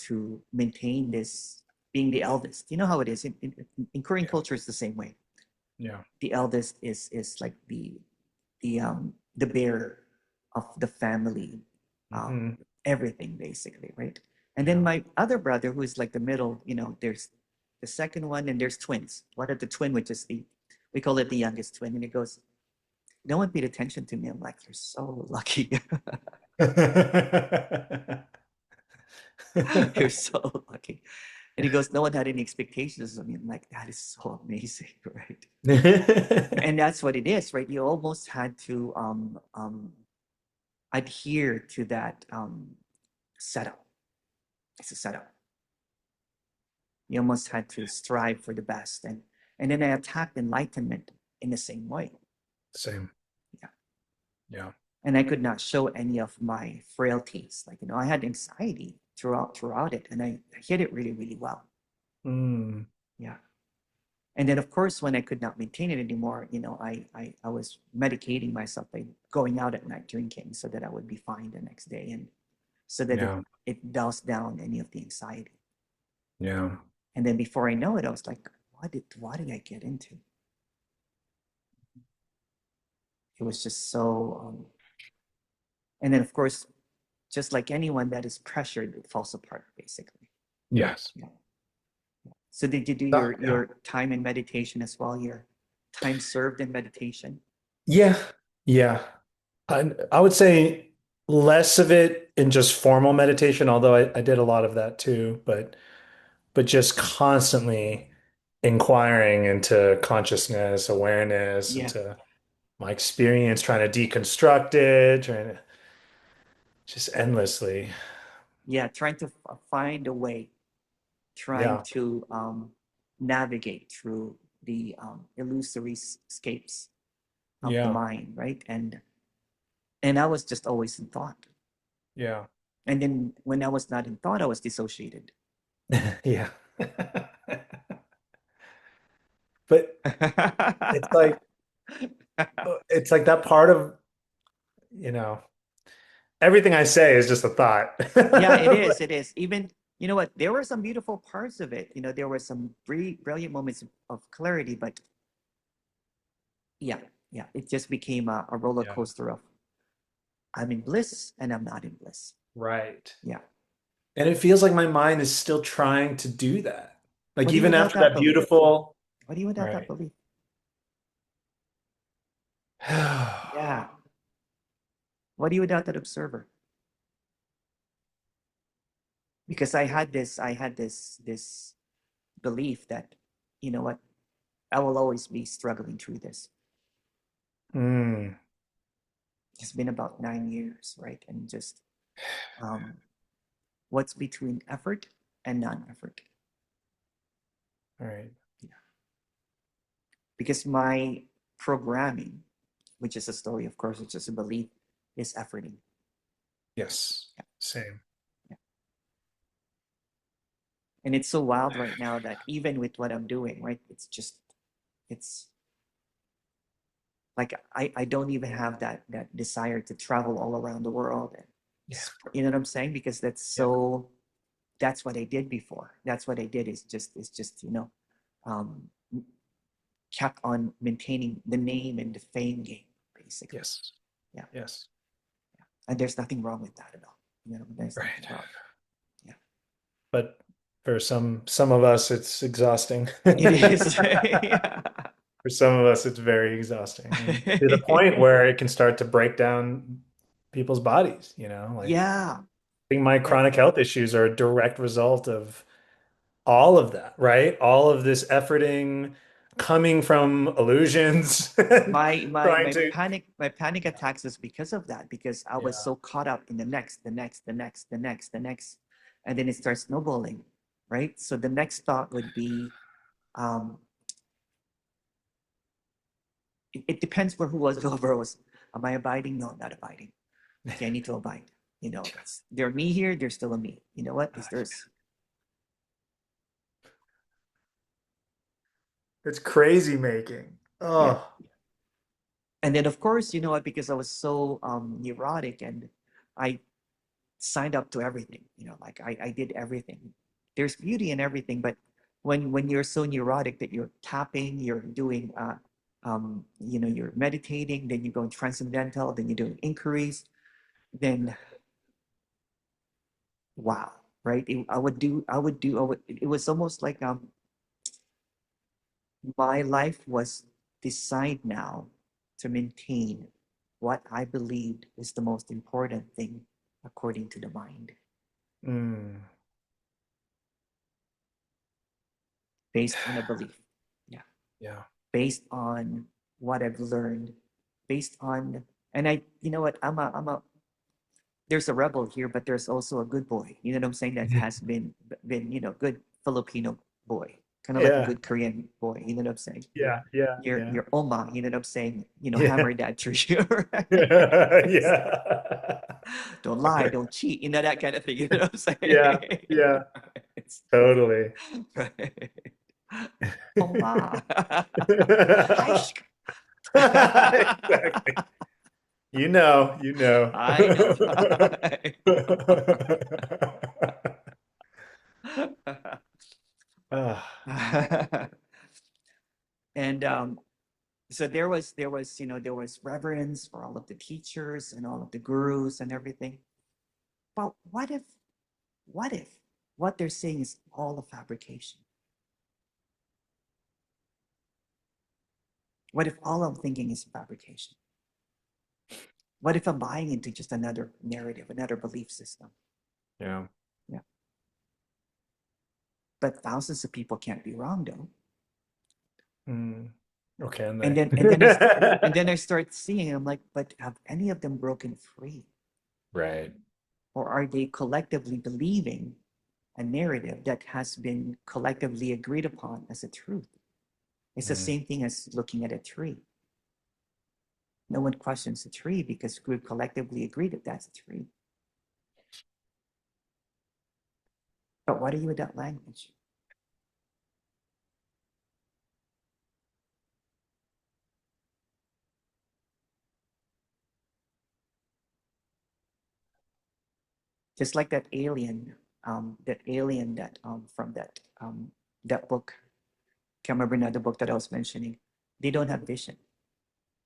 Speaker 2: to maintain this being the eldest. You know how it is in Korean
Speaker 1: Yeah.
Speaker 2: culture. It's the same way.
Speaker 1: Yeah.
Speaker 2: The eldest is like the bearer of the family, um,
Speaker 1: Hmm.
Speaker 2: everything basically, right? And then
Speaker 1: Yeah.
Speaker 2: my other brother, who is like the middle, there's the second one, and there's twins. What are the twin, which is we call it the youngest twin, and he goes, no one paid attention to me. I'm like, you're so lucky. You're so lucky. And he goes, no one had any expectations of me. I'm like, that is so amazing, right? And that's what it is, right? You almost had to adhere to that setup. It's a setup. You almost had to strive for the best. And then I attacked enlightenment in the same way.
Speaker 1: Same.
Speaker 2: Yeah.
Speaker 1: Yeah.
Speaker 2: And I could not show any of my frailties. Like, I had anxiety throughout it, and I hid it really, really well.
Speaker 1: Mm.
Speaker 2: Yeah. And then of course when I could not maintain it anymore, I was medicating myself by going out at night drinking so that I would be fine the next day, and so that it
Speaker 1: Yeah.
Speaker 2: it dulls down any of the anxiety.
Speaker 1: Yeah.
Speaker 2: And then before I know it, I was like, what did I get into? It was just so and then of course, just like anyone that is pressured, it falls apart basically.
Speaker 1: Yes.
Speaker 2: Yeah. So did you do
Speaker 1: Yeah.
Speaker 2: your time in meditation as well? Your time served in meditation?
Speaker 1: Yeah. Yeah. I would say less of it in just formal meditation, although I did a lot of that too, but just constantly inquiring into consciousness, awareness,
Speaker 2: Yeah.
Speaker 1: into my experience, trying to deconstruct it, trying to just endlessly.
Speaker 2: Yeah, trying to find a way, trying
Speaker 1: Yeah.
Speaker 2: to navigate through the illusory escapes of the
Speaker 1: Yeah.
Speaker 2: mind, right? And I was just always in thought.
Speaker 1: Yeah.
Speaker 2: And then when I was not in thought, I was dissociated.
Speaker 1: Yeah. But it's like it's like that part of, you know, everything I say is just a thought.
Speaker 2: Yeah, it is. It is. Even, you know what? There were some beautiful parts of it. There were some brilliant moments of clarity, but yeah, yeah. It just became a roller
Speaker 1: Yeah.
Speaker 2: coaster of I'm in bliss and I'm not in bliss.
Speaker 1: Right.
Speaker 2: Yeah.
Speaker 1: And it feels like my mind is still trying to do that. Like
Speaker 2: What do you
Speaker 1: even
Speaker 2: without
Speaker 1: after
Speaker 2: that
Speaker 1: that
Speaker 2: belief?
Speaker 1: beautiful,
Speaker 2: What do you without that
Speaker 1: right.
Speaker 2: belief? Yeah. What do you without that observer? Because I had this belief that, you know what, I will always be struggling through this.
Speaker 1: Mm,
Speaker 2: It's been about 9 years, right? And just um, what's between effort and non-effort?
Speaker 1: right.
Speaker 2: Yeah. Because my programming, which is a story, of course, it's just a belief, is efforting.
Speaker 1: Yes.
Speaker 2: Yeah.
Speaker 1: Same.
Speaker 2: Yeah. And it's so wild right now that even with what I'm doing, right, it's like I don't even have that desire to travel all around the world and
Speaker 1: Yeah.
Speaker 2: you know what I'm saying? Because
Speaker 1: Yeah.
Speaker 2: that's what I did before. That's what I did is just um, kept on maintaining the name and the fame game basically.
Speaker 1: Yes.
Speaker 2: Yeah,
Speaker 1: Yes.
Speaker 2: and there's nothing wrong with that at all. You know, there's nothing
Speaker 1: Right.
Speaker 2: wrong. Yeah,
Speaker 1: But for some of us, it's exhausting.
Speaker 2: it is. Yeah.
Speaker 1: For some of us, it's very exhausting, and to the point where it can start to break down people's bodies, like
Speaker 2: Yeah,
Speaker 1: I think my
Speaker 2: right.
Speaker 1: chronic health issues are a direct result of all of that, right? All of this efforting coming from illusions and trying to,
Speaker 2: My panic attacks is because of that, because I was
Speaker 1: yeah,
Speaker 2: so caught up in the next, and then it starts snowballing, right? So the next thought would be, um, it depends where who was over was. Am I abiding? No, I'm not abiding. Okay, I need to abide. You know, it's there me here, there's still a me. You know what? Is there's
Speaker 1: it's crazy making.
Speaker 2: Yeah.
Speaker 1: Oh,
Speaker 2: And then of course, you know what, because I was so neurotic and I signed up to everything, you know, like I did everything. There's beauty in everything, but when you're so neurotic that you're tapping, you're doing you're meditating, then you go transcendental, then you're doing inquiries, then wow, right? It was almost like my life was designed now to maintain what I believed is the most important thing according to the mind,
Speaker 1: mm,
Speaker 2: based on a belief. Yeah.
Speaker 1: yeah.
Speaker 2: Based on what I've learned, based on and I you know what, there's a rebel here, but there's also a good boy. You know what I'm saying? That has been, good Filipino boy. Kind of like a
Speaker 1: Yeah,
Speaker 2: good Korean boy. You know what I'm saying?
Speaker 1: yeah, yeah, yeah,
Speaker 2: Your oma, you know what I'm saying?
Speaker 1: yeah,
Speaker 2: Hammer that through you.
Speaker 1: yeah,
Speaker 2: Don't lie, don't cheat, that kind of thing. You know what I'm
Speaker 1: yeah,
Speaker 2: saying?
Speaker 1: yeah,
Speaker 2: It's,
Speaker 1: totally.
Speaker 2: right. Oma. Hi.
Speaker 1: Exactly. You know.
Speaker 2: I know.
Speaker 1: Ah,
Speaker 2: And so there was reverence for all of the teachers and all of the gurus and everything. But what if what they're saying is all a fabrication? What if all I'm thinking is fabrication? What if I'm buying into just another narrative, another belief system?
Speaker 1: yeah.
Speaker 2: Yeah. But thousands of people can't be wrong though.
Speaker 1: Mm. Or can
Speaker 2: And
Speaker 1: they?
Speaker 2: then and then I st- and then I start seeing, I'm like, but have any of them broken free?
Speaker 1: Right.
Speaker 2: Or are they collectively believing a narrative that has been collectively agreed upon as a truth? It's the
Speaker 1: Mm.
Speaker 2: same thing as looking at a tree. No one questions the tree because we collectively agreed that that's a tree. But what are you with that language? Just like that alien that from that book. Can't remember another book that I was mentioning. They don't have vision.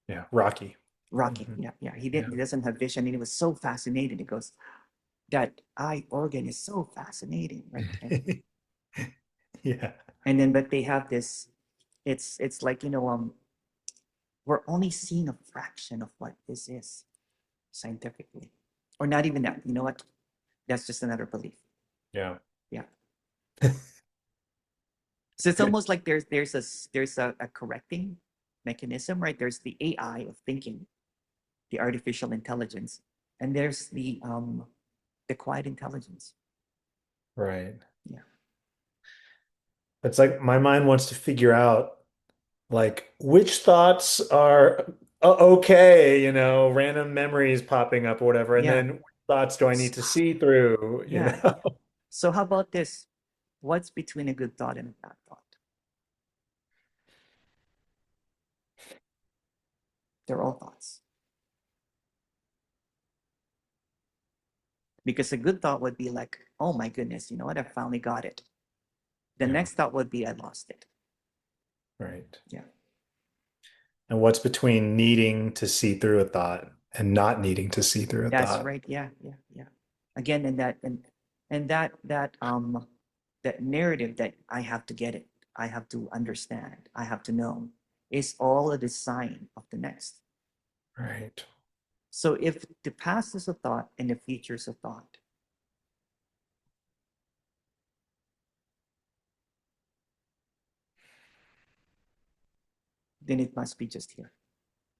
Speaker 1: Yeah. Rocky.
Speaker 2: Rocky.
Speaker 1: Hmm.
Speaker 2: Yeah, yeah. He
Speaker 1: Yeah.
Speaker 2: didn't. He doesn't have vision, and he was so fascinated. He goes, "That eye organ is so fascinating, right?"
Speaker 1: Yeah.
Speaker 2: And then, but they have this. It's like we're only seeing a fraction of what this is scientifically, or not even that. You know what? That's just another belief.
Speaker 1: Yeah.
Speaker 2: Yeah. So it's almost like there's a correcting mechanism, right? There's the AI of thinking, the artificial intelligence, and there's the quiet intelligence.
Speaker 1: Right.
Speaker 2: Yeah.
Speaker 1: It's like my mind wants to figure out like which thoughts are okay, random memories popping up or whatever, and
Speaker 2: Yeah.
Speaker 1: then which thoughts do I need to see through,
Speaker 2: Yeah. So how about this? What's between a good thought and a bad thought? They're all thoughts. Because a good thought would be like, oh my goodness, you know what? I finally got it. The
Speaker 1: Yeah,
Speaker 2: next thought would be, I lost it.
Speaker 1: right.
Speaker 2: Yeah.
Speaker 1: And what's between needing to see through a thought and not needing to see through a
Speaker 2: That's
Speaker 1: thought?
Speaker 2: right. Yeah. Yeah. Yeah. Again, and that narrative that I have to get it, I have to understand, I have to know, is all a design of the next.
Speaker 1: Right.
Speaker 2: So if the past is a thought and the future is a thought, then it must be just here.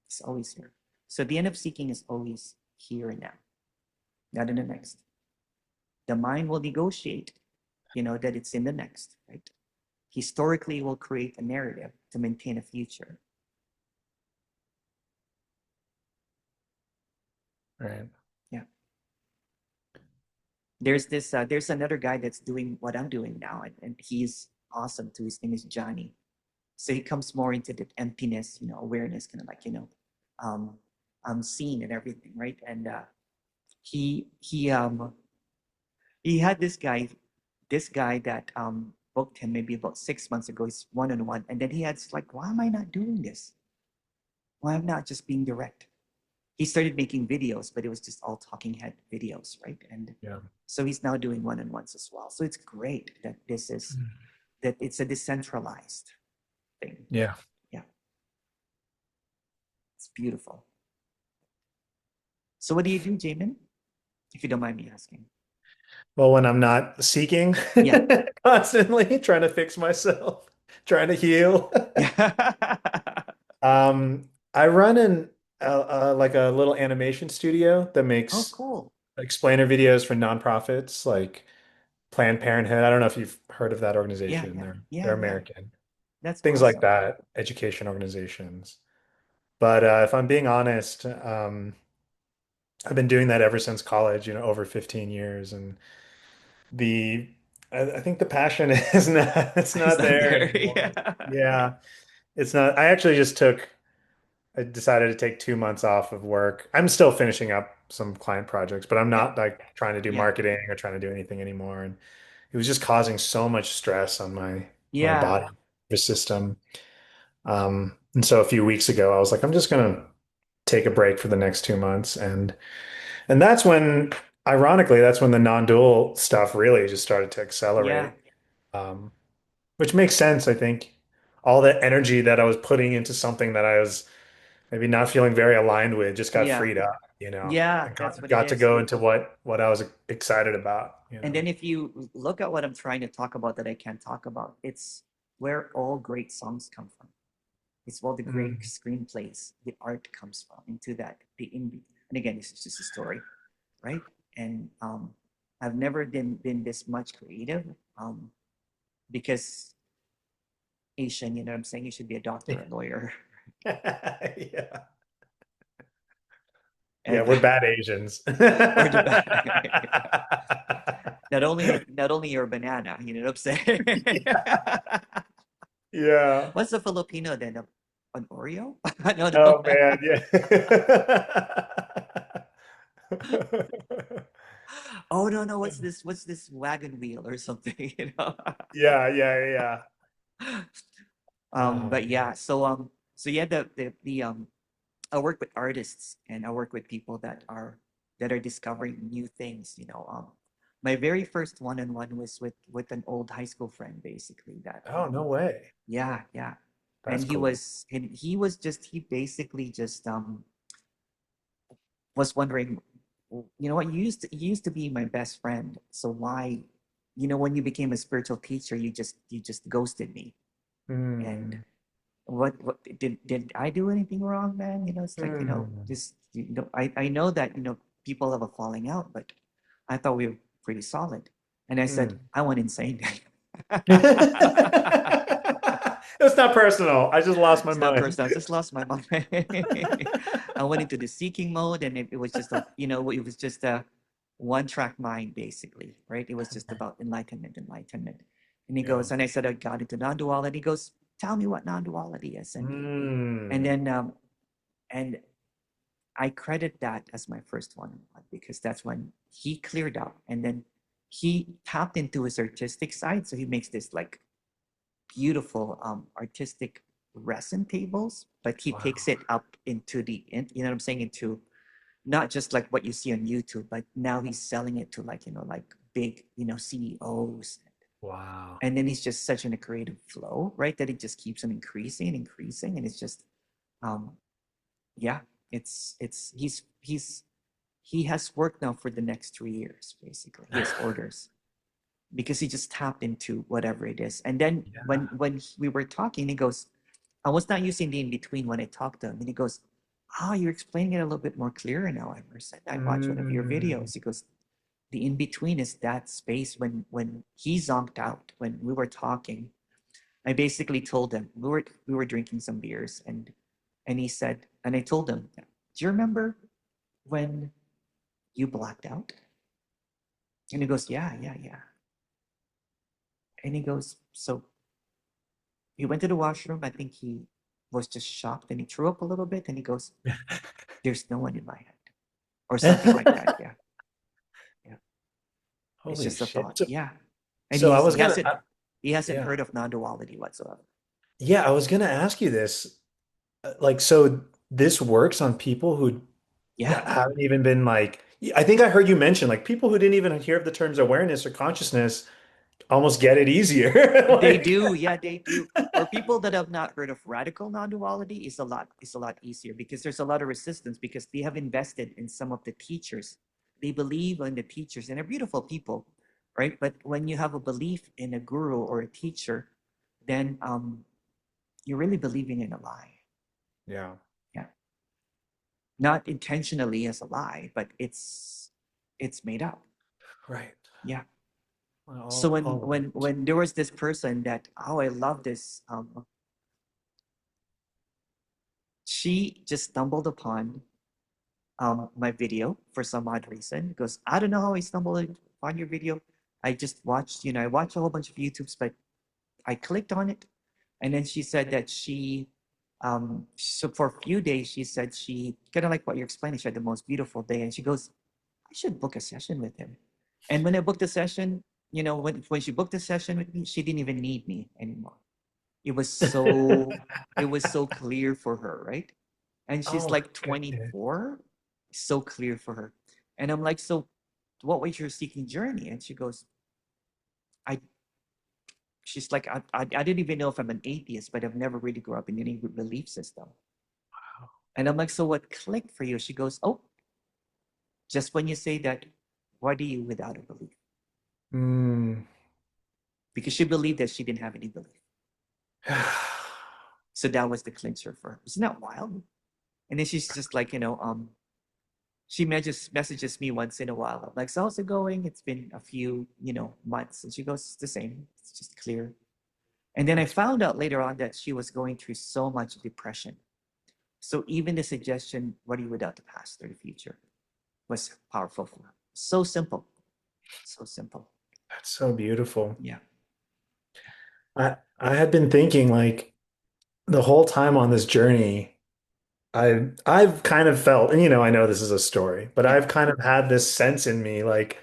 Speaker 2: It's always here. So the end of seeking is always here and now, not in the next. The mind will negotiate, that it's in the next, right? Historically will create a narrative to maintain a future.
Speaker 1: Right.
Speaker 2: Yeah. There's another guy that's doing what I'm doing now, and he's awesome too. His name is Johnny. So he comes more into the emptiness, awareness, kind of like, um, seen and everything, right? And he he um he had this guy that booked him maybe about 6 months ago. He's one-on-one, and then he had like, why am I not doing this? Why am I not just being direct? He started making videos, but it was just all talking head videos, right? And
Speaker 1: Yeah.
Speaker 2: so he's now doing one-on-ones as well. So it's great that that it's a decentralized thing.
Speaker 1: Yeah.
Speaker 2: Yeah, it's beautiful. So what do you do, Jamin? If you don't mind me asking.
Speaker 1: Well, when I'm not seeking
Speaker 2: Yeah.
Speaker 1: constantly, trying to fix myself, trying to heal.
Speaker 2: Yeah.
Speaker 1: I run like a little animation studio that
Speaker 2: Oh,
Speaker 1: makes
Speaker 2: cool.
Speaker 1: explainer videos for nonprofits like Planned Parenthood. I don't know if you've heard of that
Speaker 2: Yeah,
Speaker 1: organization.
Speaker 2: yeah,
Speaker 1: They're
Speaker 2: yeah, yeah.
Speaker 1: American.
Speaker 2: That's
Speaker 1: Things like
Speaker 2: awesome.
Speaker 1: that, education organizations. But if I'm being honest, I've been doing that ever since college, over 15 years, and the I think the passion is not it's
Speaker 2: Is
Speaker 1: not
Speaker 2: that
Speaker 1: there
Speaker 2: there?
Speaker 1: anymore.
Speaker 2: Yeah.
Speaker 1: Yeah, it's not. I actually just took I decided to take 2 months off of work. I'm still finishing up some client projects, but I'm
Speaker 2: Yeah.
Speaker 1: not like trying to do
Speaker 2: Yeah.
Speaker 1: marketing or trying to do anything anymore. And it was just causing so much stress on my
Speaker 2: Yeah.
Speaker 1: body, the system. And so a few weeks ago, I was like, I'm just gonna take a break for the next 2 months, and that's when, ironically, that's when the non-dual stuff really just started to
Speaker 2: Yeah.
Speaker 1: accelerate, um, which makes sense, I think. All the energy that I was putting into something that I was maybe not feeling very aligned with just got
Speaker 2: Yeah.
Speaker 1: freed up,
Speaker 2: Yeah.
Speaker 1: and
Speaker 2: That's
Speaker 1: got,
Speaker 2: what it
Speaker 1: got to
Speaker 2: is.
Speaker 1: go into what I was excited about.
Speaker 2: And then if you look at what I'm trying to talk about that I can't talk about, it's where all great songs come from. It's all the great
Speaker 1: Mm.
Speaker 2: screenplays, the art comes from into that, the indie. And again, this is just a story, right? And I've never been this much creative um, because Asian, you know what I'm saying? You should be a doctor, a lawyer.
Speaker 1: Yeah. Yeah,
Speaker 2: And
Speaker 1: we're bad Asians.
Speaker 2: or the bad. Not only you're a banana, you know what I'm saying?
Speaker 1: Yeah. Yeah.
Speaker 2: What's the Filipino then? An Oreo? No, no.
Speaker 1: Oh man, yeah.
Speaker 2: Oh no, no. What's this? What's this wagon wheel or something?
Speaker 1: Yeah, yeah, yeah. Oh
Speaker 2: But yeah.
Speaker 1: man.
Speaker 2: So yeah, the I work with artists and I work with people that are discovering new things. My very first one-on-one was with an old high school friend, basically. That
Speaker 1: Oh, no way.
Speaker 2: yeah, yeah,
Speaker 1: That's cool.
Speaker 2: and he basically just was wondering, you know what, you used to be my best friend, so why, when you became a spiritual teacher, you just ghosted me. And
Speaker 1: Hmm.
Speaker 2: what did I do anything wrong, man? It's like,
Speaker 1: Hmm.
Speaker 2: this, I know that, people have a falling out, but I thought we were pretty solid. And I said,
Speaker 1: Hmm.
Speaker 2: I went insane.
Speaker 1: It's not personal. I just lost my
Speaker 2: It's not
Speaker 1: mind.
Speaker 2: personal. I just lost my mind. I went into the seeking mode, and it was just it was just a one track mind, basically, right? It was just about enlightenment, enlightenment. And he
Speaker 1: Yeah.
Speaker 2: goes, and I said, I got into non-duality. He goes, tell me what non-duality is. And
Speaker 1: Hmm.
Speaker 2: then, and I credit that as my first one because that's when he cleared up, and then he tapped into his artistic side. So he makes this like beautiful artistic resin tables, but he takes
Speaker 1: Wow.
Speaker 2: it up into you know what I'm saying, into not just like what you see on YouTube, but now he's selling it to like, like big, CEOs.
Speaker 1: Wow.
Speaker 2: And then he's just such in a creative flow, right? That it just keeps on increasing and increasing. And it's just, um, yeah, he has work now for the next 3 years, basically. He has orders because he just tapped into whatever it is. And then
Speaker 1: Yeah.
Speaker 2: when we were talking, he goes, I was not using the in between when I talked to him. And he goes, oh, you're explaining it a little bit more clearer now, Emerson. I watched one of your
Speaker 1: Mm.
Speaker 2: videos. He goes, the in between is that space when he zonked out, when we were talking. I basically told him, we were drinking some beers, and he said, and I told him, do you remember when you blacked out? And he goes, yeah, yeah, yeah. And he goes, so he went to the washroom. I think he was just shocked and he threw up a little bit. And he goes, there's no one in my head, or something like that. Yeah. Yeah. It's
Speaker 1: Holy
Speaker 2: just a
Speaker 1: shit.
Speaker 2: thought. Yeah. And
Speaker 1: So I was gonna,
Speaker 2: he hasn't
Speaker 1: yeah,
Speaker 2: heard of non-duality whatsoever.
Speaker 1: yeah, I was gonna ask you this. Like, so this works on people who
Speaker 2: Yeah.
Speaker 1: haven't even been like, I think I heard you mention like people who didn't even hear of the terms awareness or consciousness almost get it easier.
Speaker 2: They
Speaker 1: Like,
Speaker 2: do. Yeah, they do. For people that have not heard of radical non-duality, it's a lot easier because there's a lot of resistance because they have invested in some of the teachers. They believe in the teachers and they're beautiful people, right? But when you have a belief in a guru or a teacher, then you're really believing in a lie.
Speaker 1: yeah,
Speaker 2: Yeah. Not intentionally as a lie, but it's made up.
Speaker 1: right.
Speaker 2: Yeah. So
Speaker 1: All of it.
Speaker 2: when there was this person that, oh, I love this, she just stumbled upon my video for some odd reason. Because I don't know how I stumbled upon your video. I just watched, I watched a whole bunch of YouTubes, but I clicked on it, and then she said that so for a few days she said she kind of like what you're explaining. She had the most beautiful day, and she goes, I should book a session with him. And when I booked the session, when she booked the session with me, she didn't even need me anymore. It was so it was so clear for her, right? And she's
Speaker 1: Oh my
Speaker 2: like
Speaker 1: goodness.
Speaker 2: 24, so clear for her. And I'm like, so what was your seeking journey? And she goes, I she's like, I didn't even know if I'm an atheist, but I've never really grew up in any belief system. And I'm like, so what clicked for you? She goes, oh, just when you say that, why do you without a belief?
Speaker 1: Mm.
Speaker 2: Because she believed that she didn't have any belief. So that was the clincher for her. Isn't that wild? And then she's just like, she messages me once in a while. I'm like, so how's it going? It's been a few, months. And she goes, it's the same. It's just clear. And then I
Speaker 1: That's
Speaker 2: found out later on that she was going through so much depression. So even the suggestion, what are you without the past or the future, was powerful for her. So simple. So simple.
Speaker 1: that's so beautiful.
Speaker 2: Yeah.
Speaker 1: I had been thinking like the whole time on this journey, I've kind of felt, and I know this is a story, but
Speaker 2: Yeah.
Speaker 1: I've kind of had this sense in me like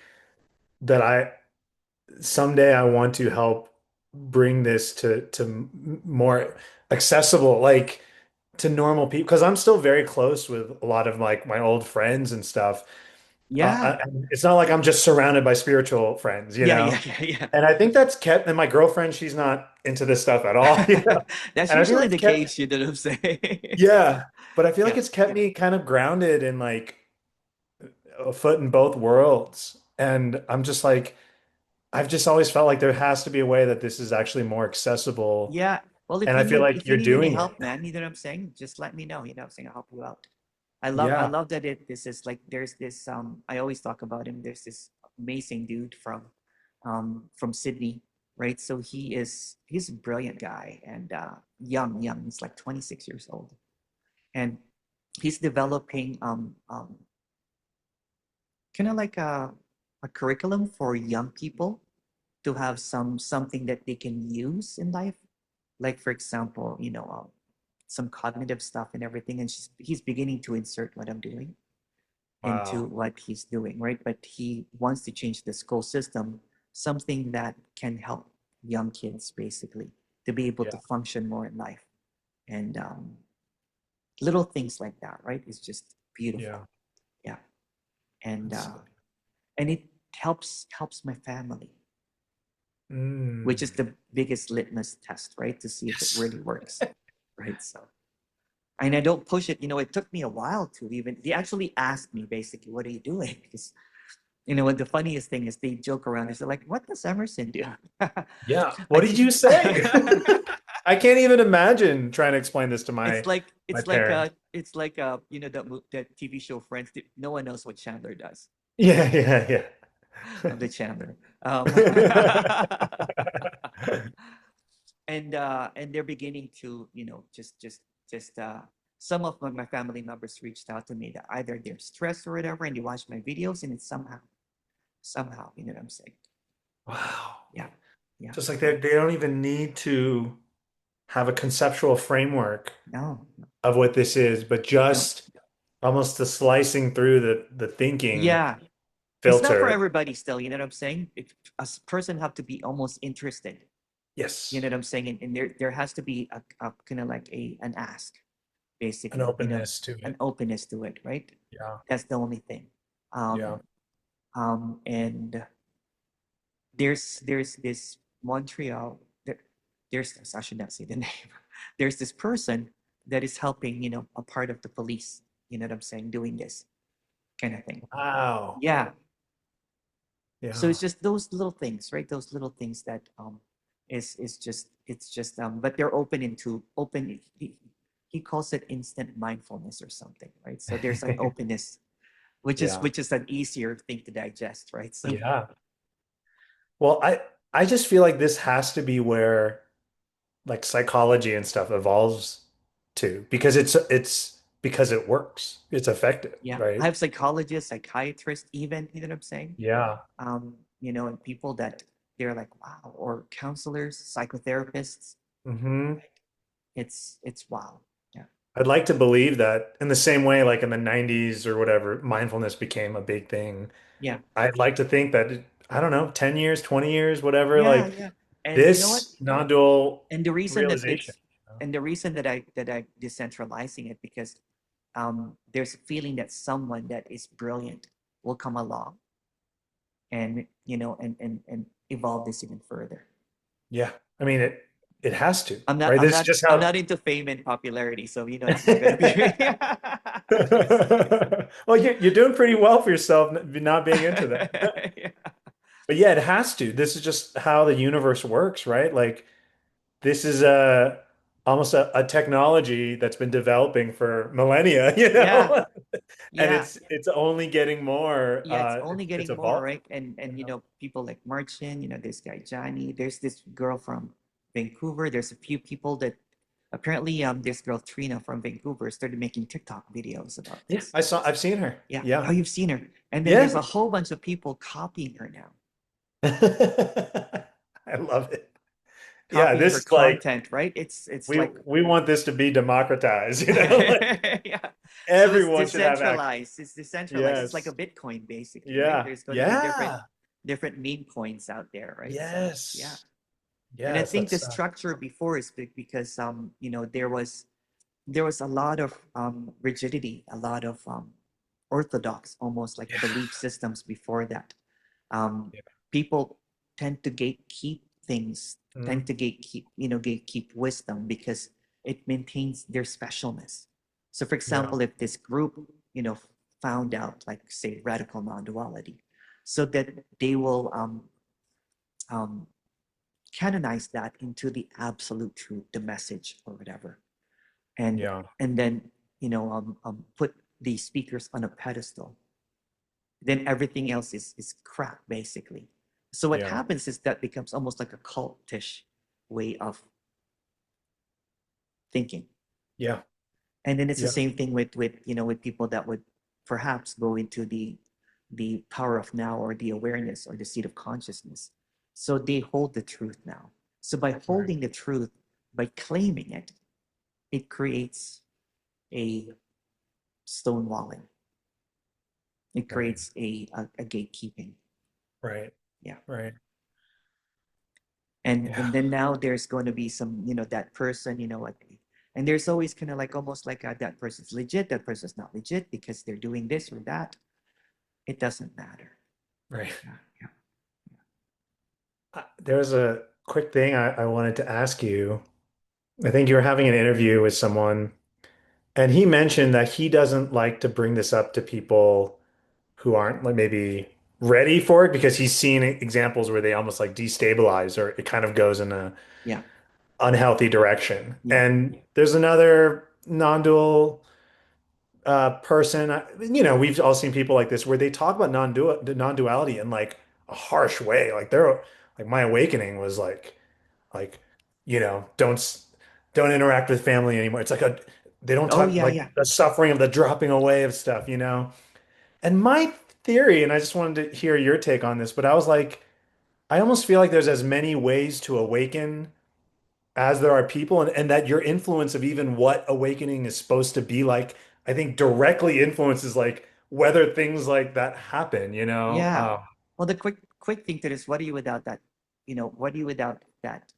Speaker 1: that I someday I want to help bring this to more accessible, like to normal people because I'm still very close with a lot of like my old friends and stuff.
Speaker 2: Yeah.
Speaker 1: It's not like I'm just surrounded by spiritual friends, you
Speaker 2: Yeah, yeah,
Speaker 1: know?
Speaker 2: yeah,
Speaker 1: And I think that's kept, and my girlfriend, she's not into this stuff at all, you
Speaker 2: yeah.
Speaker 1: know?
Speaker 2: That's
Speaker 1: And I think
Speaker 2: usually
Speaker 1: that's
Speaker 2: the
Speaker 1: kept,
Speaker 2: case, you know what I'm saying?
Speaker 1: yeah, but I feel like
Speaker 2: Yeah.
Speaker 1: it's kept me kind of grounded in like a foot in both worlds. And I'm just like, I've just always felt like there has to be a way that this is actually more accessible.
Speaker 2: Yeah. Well,
Speaker 1: And I feel like
Speaker 2: if you
Speaker 1: you're
Speaker 2: need any
Speaker 1: doing it.
Speaker 2: help, man, you know what I'm saying? Just let me know, you know what I'm saying? I'll help you out. I
Speaker 1: Yeah.
Speaker 2: love that this is like there's this I always talk about him. There's this amazing dude from Sydney, right? So he's a brilliant guy and young. He's like 26 years old. And he's developing kind of like a curriculum for young people to have something that they can use in life. Like for example, some cognitive stuff and everything. And he's beginning to insert what I'm doing into
Speaker 1: Wow.
Speaker 2: what he's doing, right? But he wants to change the school system, something that can help young kids basically to be able to
Speaker 1: Yeah.
Speaker 2: function more in life. And little things like that, right? It's just
Speaker 1: Yeah.
Speaker 2: beautiful. Yeah. And
Speaker 1: That's
Speaker 2: uh,
Speaker 1: so,
Speaker 2: and it helps my family, which is
Speaker 1: mm.
Speaker 2: the biggest litmus test, right? To see if it
Speaker 1: Yes.
Speaker 2: really works, right? So, and I don't push it. It took me a while to even. They actually asked me basically, "What are you doing?" Because what the funniest thing is, they joke around. They're like, "What does Emerson do?"
Speaker 1: Yeah.
Speaker 2: I
Speaker 1: What did
Speaker 2: teach.
Speaker 1: you say? I can't even imagine trying to explain this to
Speaker 2: it's
Speaker 1: my
Speaker 2: like
Speaker 1: my
Speaker 2: it's like
Speaker 1: parents.
Speaker 2: that TV show Friends. No one knows what Chandler does.
Speaker 1: Yeah, yeah,
Speaker 2: I'm the Chandler.
Speaker 1: yeah.
Speaker 2: And they're beginning to just some of my family members reached out to me that either they're stressed or whatever, and they watch my videos, and it's somehow, you know what I'm saying?
Speaker 1: Wow.
Speaker 2: Yeah, yeah.
Speaker 1: Just like they don't even need to have a conceptual framework
Speaker 2: No,
Speaker 1: of what this is, but
Speaker 2: no.
Speaker 1: just almost the slicing through the thinking
Speaker 2: Yeah, it's not for
Speaker 1: filter.
Speaker 2: everybody still, you know what I'm saying? Person have to be almost interested, you
Speaker 1: Yes.
Speaker 2: know what I'm saying? And there has to be a kind of like an ask,
Speaker 1: An
Speaker 2: basically,
Speaker 1: openness to
Speaker 2: an
Speaker 1: it.
Speaker 2: openness to it, right?
Speaker 1: Yeah.
Speaker 2: That's the only thing. Um,
Speaker 1: Yeah.
Speaker 2: and there's this Montreal. There's I should not say the name. There's this person that is helping, a part of the police. You know what I'm saying? Doing this kind of thing.
Speaker 1: Wow.
Speaker 2: Yeah. So
Speaker 1: Yeah.
Speaker 2: it's just those little things, right? Those little things that is just it's just but they're open. He calls it instant mindfulness or something, right? So there's an openness, which is
Speaker 1: Yeah.
Speaker 2: an easier thing to digest, right? So
Speaker 1: Yeah. Well, I just feel like this has to be where like psychology and stuff evolves to because it's because it works. It's effective,
Speaker 2: yeah, I
Speaker 1: right?
Speaker 2: have psychologists, psychiatrists, even, you know what I'm saying?
Speaker 1: Yeah.
Speaker 2: And people that they're like, wow, or counselors, psychotherapists.
Speaker 1: Hmm.
Speaker 2: It's wow. Yeah.
Speaker 1: I'd like to believe that in the same way, like in the 90s or whatever, mindfulness became a big thing.
Speaker 2: Yeah.
Speaker 1: I'd like to think that, I don't know, 10 years, 20 years, whatever,
Speaker 2: Yeah.
Speaker 1: like
Speaker 2: Yeah. And you know what?
Speaker 1: this non-dual
Speaker 2: And the reason that
Speaker 1: realization.
Speaker 2: it's and the reason that I decentralizing it because there's a feeling that someone that is brilliant will come along and and evolve this even further.
Speaker 1: Yeah. I mean, it has to,
Speaker 2: I'm not
Speaker 1: right?
Speaker 2: I'm
Speaker 1: This is
Speaker 2: not
Speaker 1: just
Speaker 2: I'm
Speaker 1: how.
Speaker 2: not into fame and popularity, so it's not gonna be.
Speaker 1: Well, you're doing pretty well for yourself not being into that.
Speaker 2: Yeah.
Speaker 1: But yeah, it has to. This is just how the universe works, right? Like this is almost a technology that's been developing for millennia, you
Speaker 2: Yeah,
Speaker 1: know? And
Speaker 2: yeah,
Speaker 1: it's only getting more
Speaker 2: yeah. It's
Speaker 1: it's
Speaker 2: only
Speaker 1: it's
Speaker 2: getting more,
Speaker 1: evolving,
Speaker 2: right? And
Speaker 1: you know?
Speaker 2: people like Marchin, this guy Johnny. There's this girl from Vancouver. There's a few people that apparently this girl Trina from Vancouver started making TikTok videos about
Speaker 1: Yeah,
Speaker 2: this.
Speaker 1: I've seen her.
Speaker 2: Yeah. Oh,
Speaker 1: Yeah.
Speaker 2: you've seen her. And then there's
Speaker 1: Yeah.
Speaker 2: a whole bunch of people copying her now,
Speaker 1: I love it. Yeah,
Speaker 2: copying her
Speaker 1: this is like
Speaker 2: content, right? It's
Speaker 1: we
Speaker 2: like
Speaker 1: we want this to be democratized, you know? Like
Speaker 2: yeah. So it's
Speaker 1: everyone should have access.
Speaker 2: decentralized. It's decentralized. It's like a
Speaker 1: Yes.
Speaker 2: Bitcoin basically, right?
Speaker 1: Yeah.
Speaker 2: There's going to be
Speaker 1: Yeah.
Speaker 2: different meme coins out there, right? So yeah.
Speaker 1: Yes.
Speaker 2: And I
Speaker 1: Yes,
Speaker 2: think the
Speaker 1: that's
Speaker 2: structure before is big because there was there was a lot of rigidity, a lot of orthodox, almost like
Speaker 1: Yeah.
Speaker 2: belief systems before that. Um,
Speaker 1: Yeah.
Speaker 2: People tend to gatekeep things, tend
Speaker 1: Mhm.
Speaker 2: to gatekeep wisdom because it maintains their specialness. So, for
Speaker 1: Yeah.
Speaker 2: example, if this group, found out, like say, radical non-duality, so that they will um, canonize that into the absolute truth, the message or whatever, and
Speaker 1: Yeah.
Speaker 2: and then put the speakers on a pedestal. Then everything else is crap, basically. So what
Speaker 1: Yeah.
Speaker 2: happens is that becomes almost like a cultish way of thinking.
Speaker 1: Yeah.
Speaker 2: And then it's the
Speaker 1: Yeah.
Speaker 2: same thing with people that would perhaps go into the power of now, or the awareness, or the seat of consciousness. So they hold the truth now. So by
Speaker 1: Right.
Speaker 2: holding the truth, by claiming it, it creates a stonewalling. It
Speaker 1: Right.
Speaker 2: creates a gatekeeping.
Speaker 1: Right.
Speaker 2: Yeah.
Speaker 1: Right.
Speaker 2: And
Speaker 1: Yeah.
Speaker 2: then now there's going to be some, that person, what, and there's always kind of like almost like that person's legit, that person's not legit because they're doing this or that. It doesn't matter.
Speaker 1: Right.
Speaker 2: Yeah, yeah,
Speaker 1: There's a quick thing I wanted to ask you. I think you were having an interview with someone, and he mentioned that he doesn't like to bring this up to people who aren't like maybe ready for it because he's seen examples where they almost like destabilize or it kind of goes in a
Speaker 2: yeah,
Speaker 1: unhealthy direction.
Speaker 2: yeah.
Speaker 1: And there's another non-dual person, we've all seen people like this where they talk about non-duality in like a harsh way. Like they're like my awakening was like don't interact with family anymore. It's like they don't
Speaker 2: Oh
Speaker 1: talk
Speaker 2: yeah,
Speaker 1: like
Speaker 2: yeah,
Speaker 1: the suffering of the dropping away of stuff. And my theory, and I just wanted to hear your take on this, but I was like, I almost feel like there's as many ways to awaken as there are people, and that your influence of even what awakening is supposed to be like, I think directly influences like whether things like that happen.
Speaker 2: yeah. Well, the quick thing to this: what are you without that? What are you without that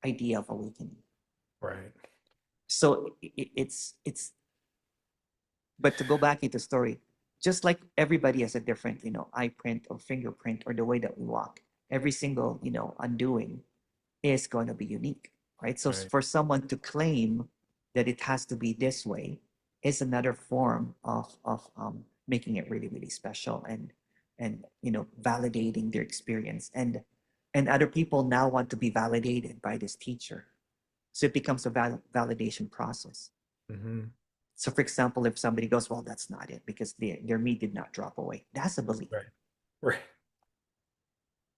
Speaker 2: idea of awakening?
Speaker 1: Right.
Speaker 2: So it's but to go back into story, just like everybody has a different, eye print or fingerprint or the way that we walk, every single, undoing is going to be unique, right? So
Speaker 1: Right.
Speaker 2: for someone to claim that it has to be this way is another form of making it really, really special, and validating their experience. And other people now want to be validated by this teacher. So it becomes a validation process.
Speaker 1: Hmm.
Speaker 2: So, for example, if somebody goes, well, that's not it because their meat did not drop away, that's a belief.
Speaker 1: Right. Right.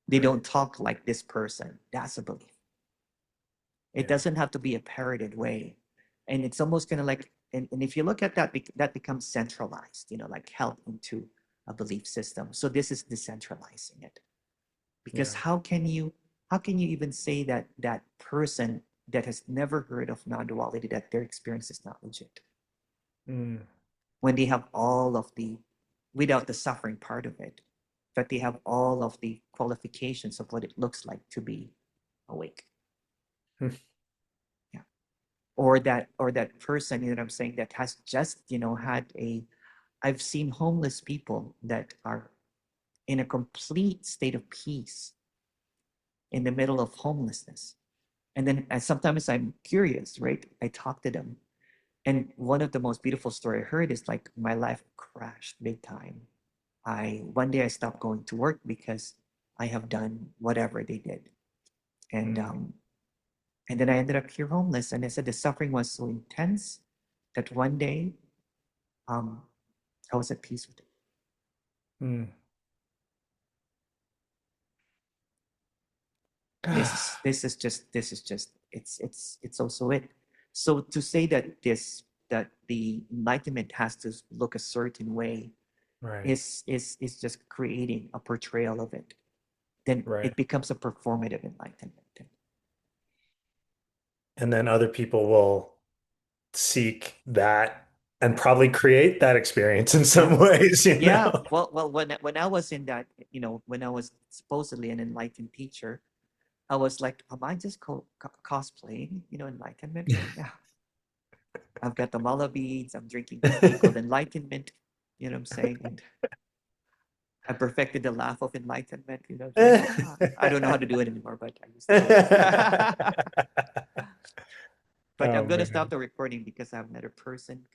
Speaker 2: They
Speaker 1: Right.
Speaker 2: don't talk like this person, that's a belief. It
Speaker 1: Yeah.
Speaker 2: doesn't have to be a parroted way. And it's almost kind of like, and if you look at that, that becomes centralized, like held into a belief system. So this is decentralizing it. Because
Speaker 1: Yeah.
Speaker 2: how can you even say that that person that has never heard of non-duality, that their experience is not legit?
Speaker 1: Mm.
Speaker 2: When they have all of the, without the suffering part of it, that they have all of the qualifications of what it looks like to be awake. Yeah. Or that person, I'm saying, that has just, had a, I've seen homeless people that are in a complete state of peace in the middle of homelessness. And then sometimes I'm curious, right? I talk to them. And one of the most beautiful story I heard is like, my life crashed big time. One day I stopped going to work because I have done whatever they did, and
Speaker 1: Mm.
Speaker 2: um, and then I ended up here homeless. And I said the suffering was so intense that one day, um, I was at peace with it.
Speaker 1: Mm.
Speaker 2: This is just it's also it. So to say that the enlightenment has to look a certain way
Speaker 1: Right.
Speaker 2: is just creating a portrayal of it. Then
Speaker 1: Right.
Speaker 2: it becomes a performative enlightenment.
Speaker 1: And then other people will seek that and probably create that experience in
Speaker 2: Yeah.
Speaker 1: some ways, you
Speaker 2: Yeah,
Speaker 1: know?
Speaker 2: well, when I was in that, when I was supposedly an enlightened teacher, I was like, am I just cosplaying, enlightenment right now? I've got the mala beads. I'm drinking this thing called enlightenment. You know what I'm saying? And I perfected the laugh of enlightenment. You know what I'm saying? I don't know how to do it anymore, but I used to do it. But
Speaker 1: Oh
Speaker 2: I'm gonna stop
Speaker 1: man.
Speaker 2: the recording because I have another person.